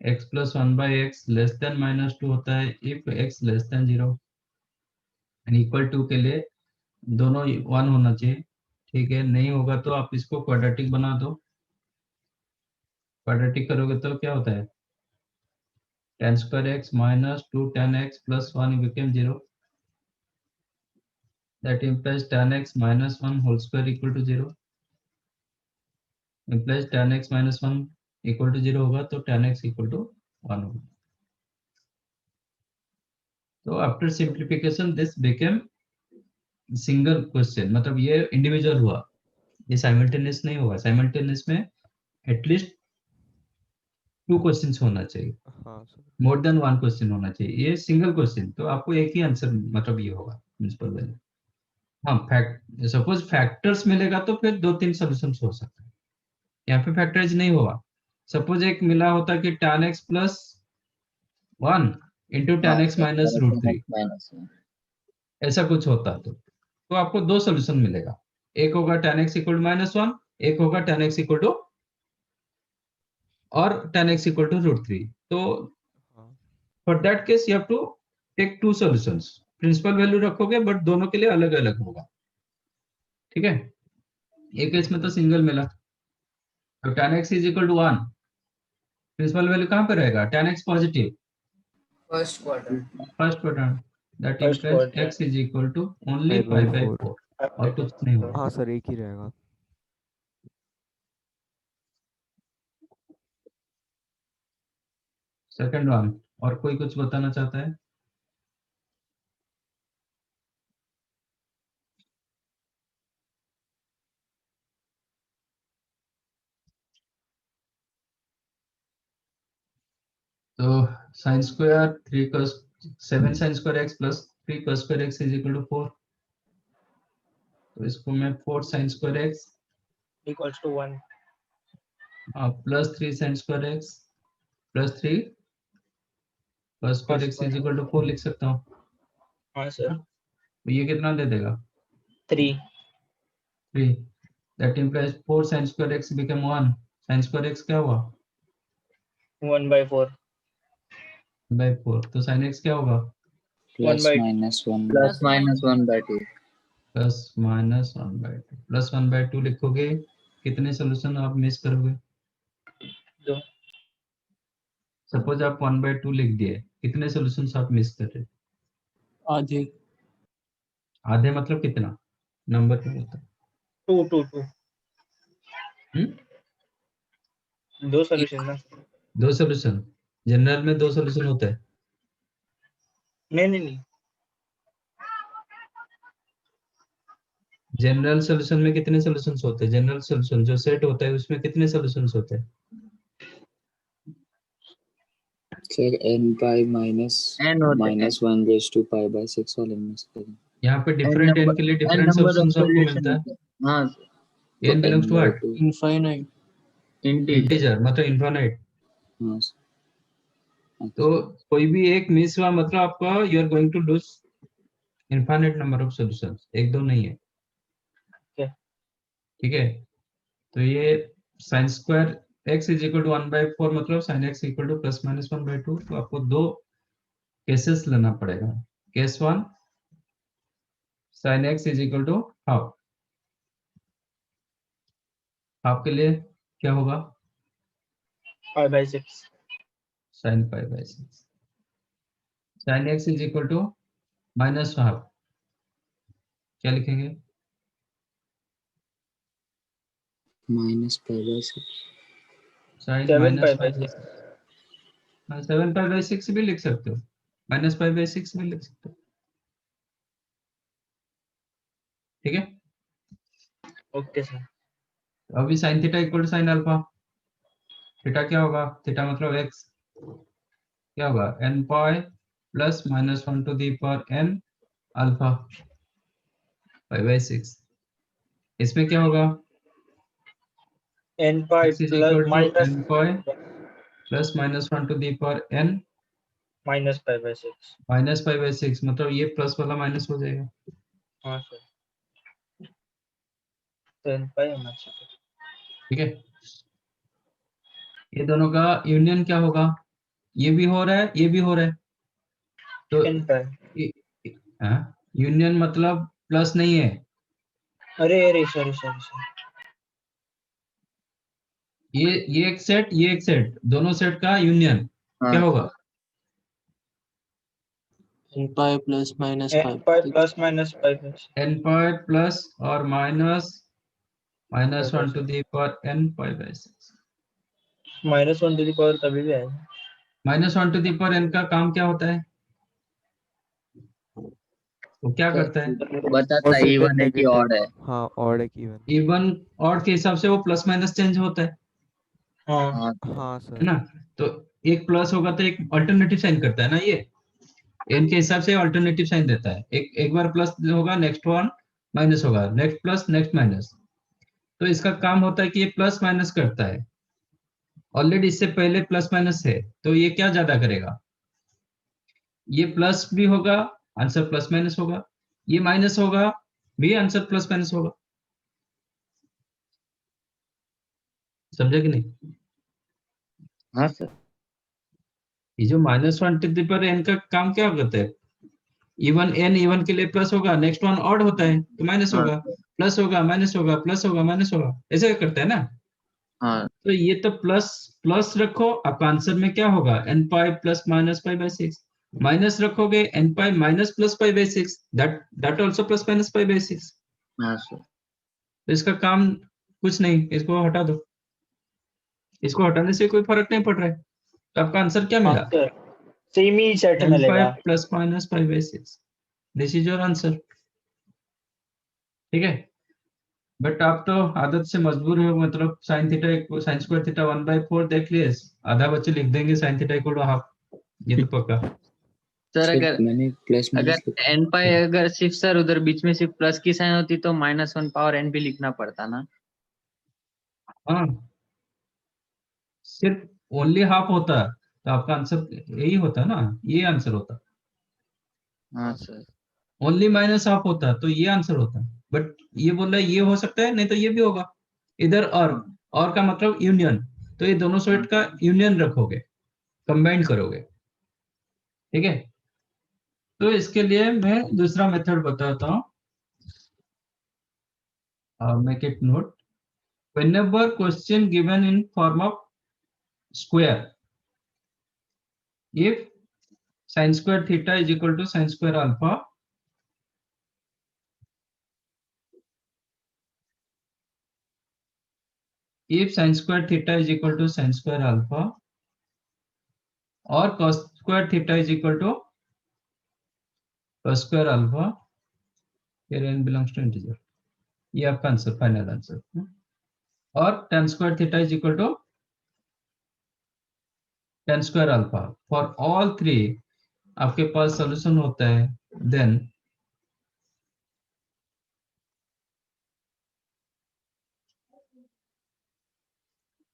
x plus 1/x less than -2 होता है इफ x less than 0। And equal to के लिए दोनों 1 होना चाहिए। ठीक है, नहीं होगा तो आप इसको क्वाड्रेटिक बना दो। क्वाड्रेटिक करोगे तो क्या होता है? tan square x minus 2 tan x plus 1 became 0. That implies tan x minus 1 whole square equal to 0. implies tan x minus 1 equal to 0 होगा तो tan x equal to 1 होगा. तो after simplification this became single question, मतलब ये individual हुआ, ये simultaneous नहीं होगा. Simultaneous में at least 2 questions होना चाहिए, हाँ सर. more than 1 question होना चाहिए. ये single question, तो आपको एक ही आंसर मतलब ये होगा प्रिंसिपल वैल्यू. हाँ, फैक्ट सपोज फैक्टर्स मिलेगा तो फिर 2-3 सॉल्यूशंस हो सकते हैं. यहाँ पे फैक्टराइज नहीं होगा. सपोज एक मिला होता कि tan x plus 1 into tan x minus root 3, ऐसा कुछ होता तो आपको 2 सॉल्यूशन मिलेगा. एक होगा tan x equal to -1, एक होगा tan x equal to और tan x equal to root 3. तो for that case you have to take 2 solutions. Principal value रखोगे बट दोनों के लिए अलग अलग होगा. ठीक है, एक केस में तो सिंगल मिला तो tan x is equal to 1, principal value कहाँ पे रहेगा? tan x positive First quadrant. First quadrant, that First implies quadrant. x is equal to only 5/4. 5/4 और कुछ नहीं होगा. हाँ सर, एक ही रहेगा. सेकंड वन, और कोई कुछ बताना चाहता है? तो sin square 3 cos 7 sin square x plus 3 cos square x is equal to 4. तो इसको मैं 4 sin square x Equals to 1. plus 3 sin square x plus 3 cos square x is equal to 4 लिख सकता हूँ. हाँ सर. तो ये कितना दे देगा? 3. 3. That implies 4 sin square x become 1. Sin square x क्या हुआ? 1/4. by 4. तो sin x क्या होगा? Plus 1/2. minus 1. Plus minus 1/2. plus minus 1/2. plus 1/2 लिखोगे, कितने सॉल्यूशन आप मिस करोगे? 2. सपोज आप 1/2 लिख दिए, कितने सॉल्यूशंस आप मिस कर रहे? आधे. आधे मतलब कितना? नंबर पे होता 2. है. 2 सॉल्यूशन ना? 2 सॉल्यूशन. जनरल में 2 सॉल्यूशन होता है. नहीं. जनरल सॉल्यूशन में कितने सॉल्यूशंस होते हैं? जनरल सॉल्यूशन जो सेट होता है उसमें कितने सॉल्यूशंस होते हैं? Sir, n pi minus n होते हैं. minus 1 raised to pi by 6 वाले में से. यहाँ पे डिफरेंट n के लिए डिफरेंट सॉल्यूशंस आपको मिलता है. हाँ तो n belongs to by what? 2. Infinite. Integer मतलब इनफाइनाइट. हाँ sir. तो कोई भी एक मिस हुआ मतलब आपका you are going to lose infinite number of solutions. एक दो नहीं है. ठीक है, तो ये sin square x is equal to 1/4 मतलब sin x equal to plus minus 1/2. तो आपको 2 केसेस लेना पड़ेगा. Case 1 sin x is equal to half. Half के लिए क्या होगा? 5/6. sin pi/6. sin x is equal to minus half, क्या लिखेंगे? Minus pi by 6. sin 7 minus pi by 5 6. 7 pi/6 भी लिख सकते हो, माइनस pi/6 भी लिख सकते हो. ठीक है, ओके सर. अभी sin theta equal to sin alpha. Theta क्या होगा? थीटा मतलब x क्या होगा? n pi plus minus 1 to the power n alpha pi/6. इसमें क्या होगा? n pi x is plus equal to minus n pi plus minus 1 to the power n minus pi/6. Minus pi/6 मतलब ये प्लस वाला माइनस हो जाएगा. हाँ सर. तो n pi होना चाहिए. ठीक है, ये दोनों का यूनियन क्या होगा? ये भी हो रहा है, ये भी हो रहा है, तो n pi. यूनियन मतलब प्लस नहीं है. अरे सॉरी. ये एक सेट, ये एक सेट, दोनों सेट का यूनियन क्या होगा? n pi plus minus n pi plus minus pi/6. n pi plus और minus minus 1 to the power n pi by 6। -1 to the power तभी भी आएगा। Minus 1 to the power n का काम क्या होता है? वो क्या करता है? बताता है इवन है कि ऑड है। हाँ ऑड है कि इवन। इवन ऑड के हिसाब से वो प्लस माइनस चेंज होता है, हाँ हाँ है सर। ना? तो एक प्लस होगा तो एक अल्टरनेटिव साइन करता है ना, ये एन के हिसाब से अल्टरनेटिव साइन देता है। एक बार प्लस होगा, नेक्स्ट वन माइनस होगा, नेक्स्ट प्लस नेक्स्ट माइनस। तो इसका काम होता है कि ये प्लस माइनस करता है। ऑलरेडी इससे पहले प्लस माइनस है, तो ये क्या ज्यादा करेगा? ये प्लस भी होगा, आंसर प्लस माइनस होगा, ये माइनस होगा भी, आंसर प्लस माइनस होगा। समझे कि नहीं? हाँ सर। ये जो -1 to the power n का काम क्या करता है? इवन n इवन के लिए प्लस होगा, नेक्स्ट वन ऑड होता है तो माइनस हाँ होगा, प्लस होगा माइनस होगा, प्लस होगा माइनस होगा, ऐसे करता है ना? हाँ तो ये तो प्लस प्लस रखो, आपका आंसर में क्या होगा? n pi plus minus pi by 6। Minus रखोगे n pi minus plus pi by 6, that also plus minus pi by 6। हाँ सर। तो इसका काम कुछ नहीं, इसको हटा दो। इसको हटाने से कोई फर्क नहीं पड़ रहा है। तो आपका आंसर क्या मिला? आंसर सेम ही सेट n मिलेगा। पाई plus minus pi by 6। This is your answer. ठीक है, बट आप तो आदत से मजबूर हो, मतलब sine theta sine square theta 1/4 देख लिए, आधा बच्चे लिख देंगे sine theta equal to half, ये तो पक्का। सर सर अगर मैंने प्लस माइनस अगर एन पाई अगर सिर्फ सर उधर बीच में सिर्फ प्लस की साइन होती तो -1 पावर एन भी लिखना पड़ता ना। हाँ, सिर्फ ओनली हाफ होता तो आपका आंसर यही होता ना, ये आंसर होता। हाँ सर। ओनली माइनस हाफ होता तो ये आंसर होता, बट ये बोल रहा है ये हो सकता है, नहीं तो ये भी होगा। इधर और का मतलब यूनियन, तो ये दोनों सेट का यूनियन रखोगे, कंबाइन करोगे। ठीक है, तो इसके लिए मैं दूसरा मेथड बताता हूँ। Make it note, whenever question given in form of square, if sin square theta is equal to sin square alpha, if sin square theta is equal to sin square alpha or cos square theta is equal to cos square alpha, here n belongs to integer, ये आपका आंसर, फाइनल आंसर। और tan square theta is equal to tan square alpha, for all three आपके पास सॉल्यूशन होता है, then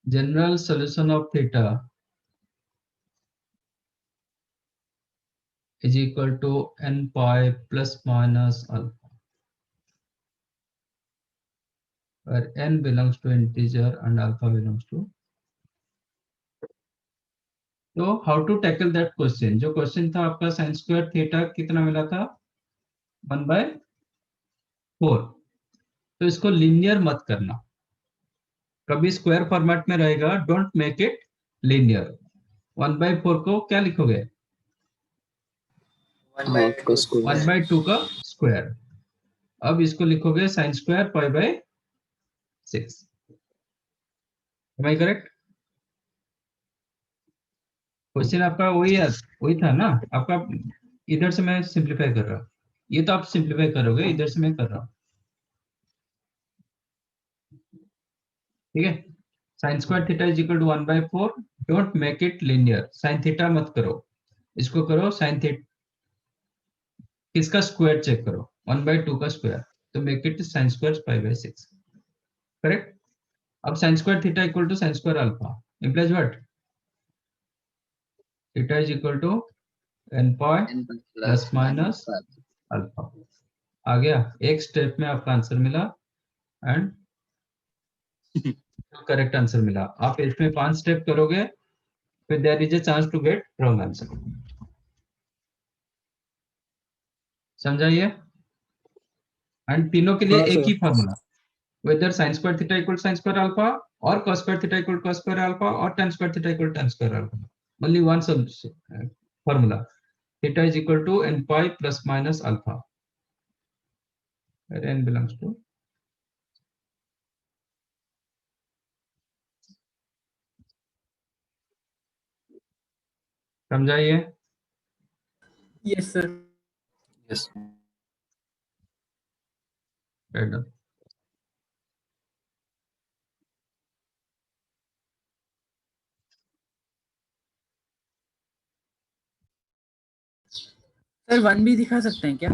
general solution of theta is equal to n pi plus minus alpha, where n belongs to integer and alpha belongs to। तो how to tackle that question? जो क्वेश्चन था आपका साइन स्क्वायर थीटा कितना मिला था? 1/4। तो इसको लीनियर मत करना, कभी स्क्वायर फॉर्मेट में रहेगा, डोंट मेक इट लीनियर। 1/4 को क्या लिखोगे? 1/2 का स्क्वायर। अब इसको लिखोगे sine square pi by 6। Am I correct? Question आपका वही था ना आपका। इधर से मैं सिंप्लीफाई कर रहा हूँ, ये तो आप सिंप्लीफाई करोगे, इधर से मैं कर रहा हूँ। ठीक है, sine square theta is equal to 1/4, don't make it linear, sine theta मत करो, इसको करो साइन थीटा, किसका स्क्वायर चेक करो, 1/2 का स्क्वायर, तो make it sine square pi by 6। Correct? अब sine square theta equal to sine square alpha implies what? Theta is equal to n pi plus minus alpha. आ गया, एक स्टेप में आपका आंसर मिला एंड करेक्ट आंसर मिला। आप इसमें 5 स्टेप करोगे, फिर there is a chance to get wrong answer. समझाइए? एंड तीनों के लिए हाँ एक सर। ही formula, whether sin square theta equal to sin square alpha or cos square theta equal to cos square alpha or tan square theta equal to tan square alpha, only one solution formula, theta is equal to n pi plus minus alpha, where n belongs to समझाइए। Yes sir. Yes Right. Sir 1 भी दिखा सकते हैं क्या?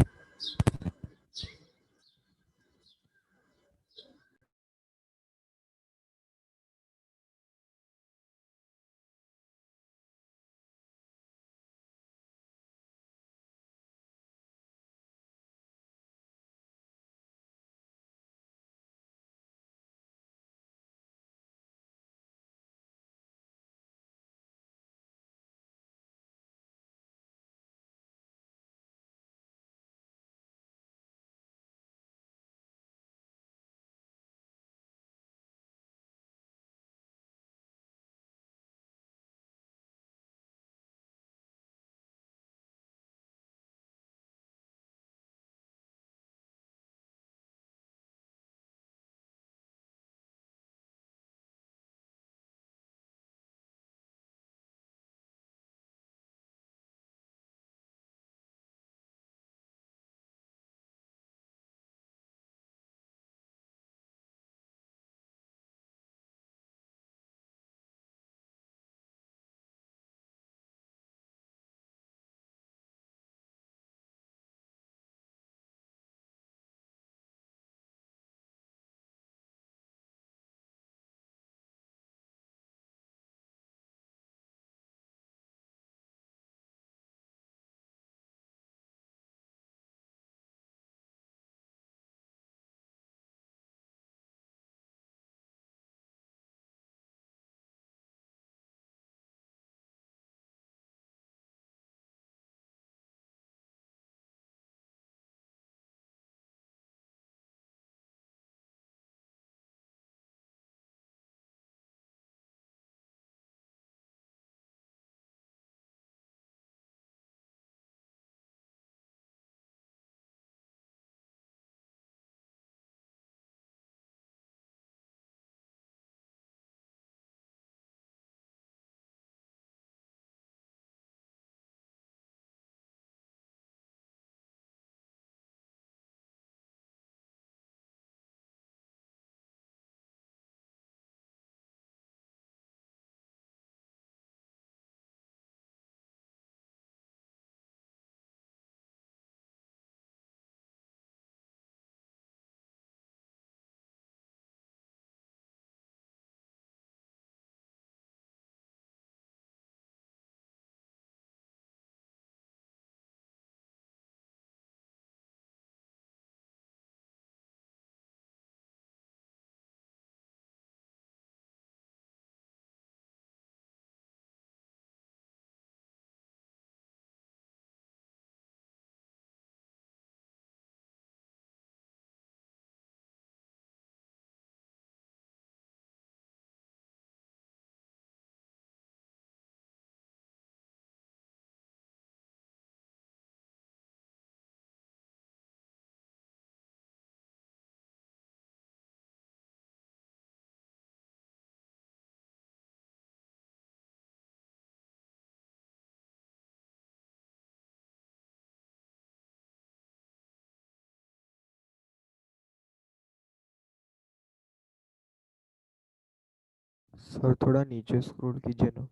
सर थोड़ा नीचे स्क्रॉल कीजिए ना।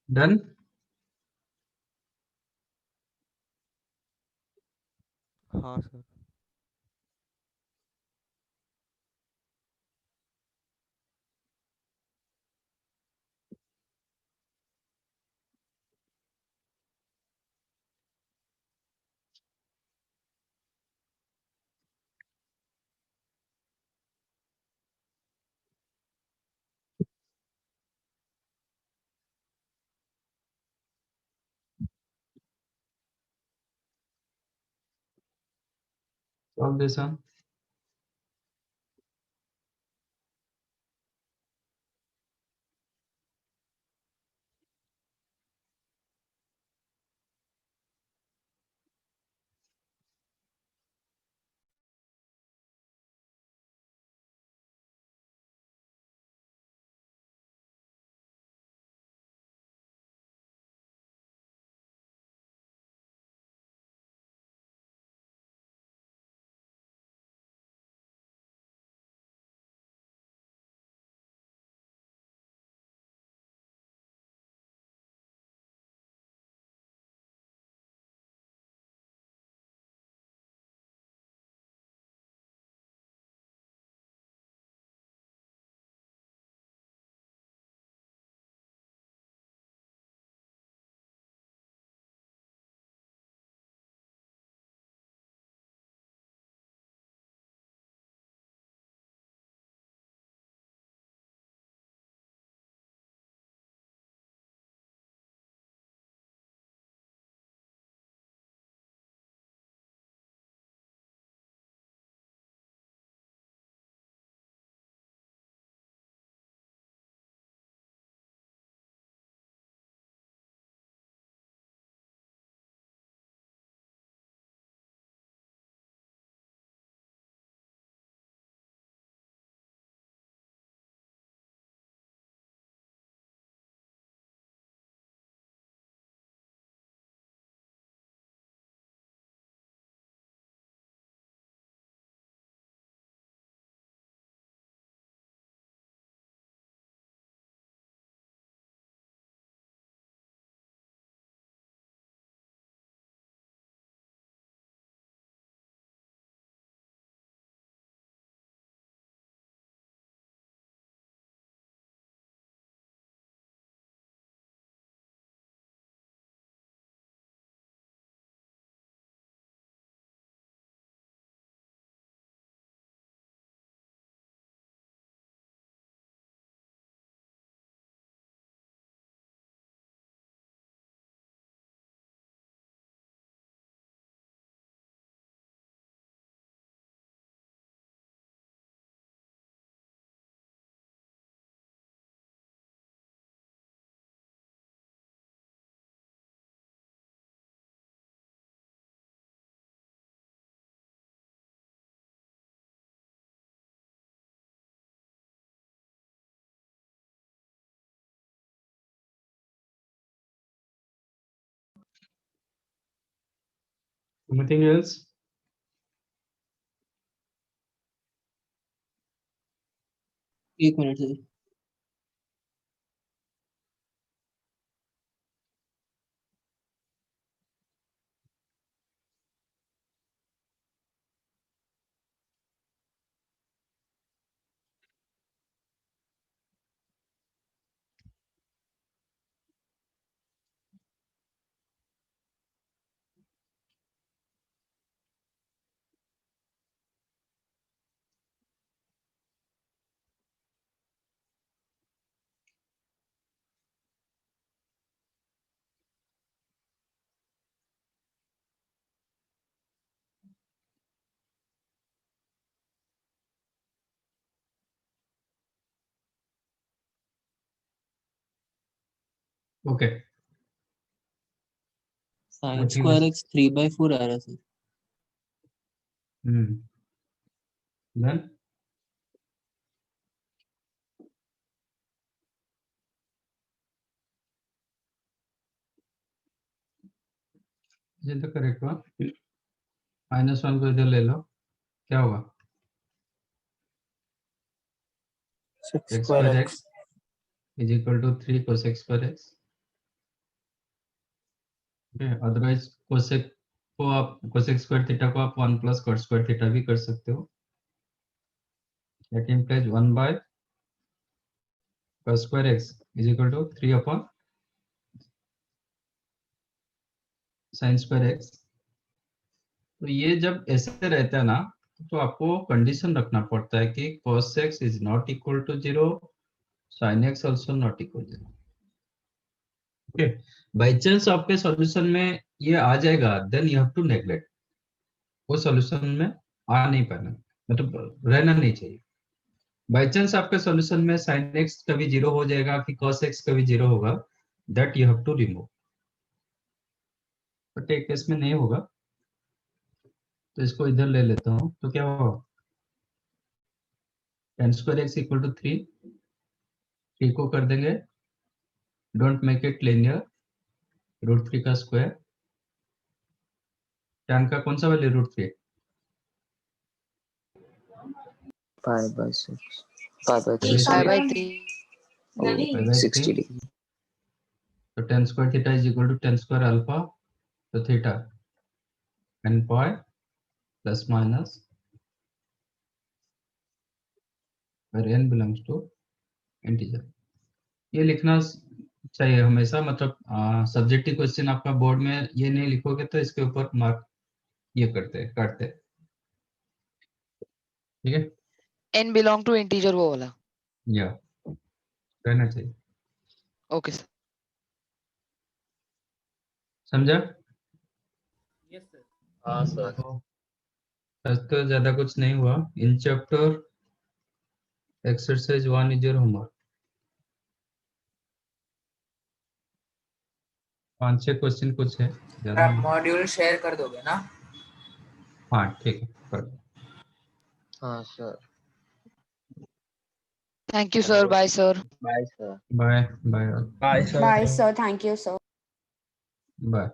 डन। हाँ sir. solve this one. Anything else? एक minute sir. Okay. Sine What he square was. X 3/4 आ रहा है सर. Then is it the correct one? -1 को इधर ले लो, क्या होगा? Six X square square x. x is equal to 3 cosec square x. Okay, otherwise cosec को आप cosec square theta को आप 1 plus cot square theta भी कर सकते हो. That implies 1 by cos square x is equal to 3 upon sin square x. तो ये जब ऐसे रहता है ना, तो आपको कंडीशन रखना पड़ता है कि cos x is not equal to 0, sin x also not equal to 0. Okay, by chance आपके सॉल्यूशन में ये आ जाएगा, then you have to neglect. वो सॉल्यूशन में आ नहीं पाना, मतलब रहना नहीं चाहिए। बाई चांस आपके सॉल्यूशन में sin x कभी 0 हो जाएगा कि cos x कभी 0 होगा, that you have to remove, but एक केस में नहीं होगा, तो इसको इधर ले लेता हूँ, तो क्या होगा, tan square x equal to 3, 3 को कर देंगे, डोंट मेक इट लिनियर, √3 का स्क्वायर, tan का कौन सा value √3, pi by 6, pi by 3, Pi Pi sorry. by 3. Oh, pi by 60 3, degree. तो tan square theta is equal to tan square alpha, तो theta n pi plus minus where n belongs to integer। ये लिखना चाहिए हमेशा, मतलब सब्जेक्टिव क्वेश्चन आपका बोर्ड में ये नहीं लिखोगे तो इसके ऊपर मार्क ये काटते, ठीक है, N belong to integer वो वाला। या रहना चाहिए, Okay sir। समझा? Yes sir. हाँ सर। आज तो ज्यादा कुछ नहीं हुआ in chapter, exercise 1 is your homework, 5-6 question कुछ है, ज्यादा आप नहीं। मॉड्यूल शेयर कर दोगे ना? हाँ ठीक है, कर दो। हाँ sir. Thank you sir, bye sir। Bye sir. Bye bye Bye, sir. Bye, sir. Thank you, sir. Bye.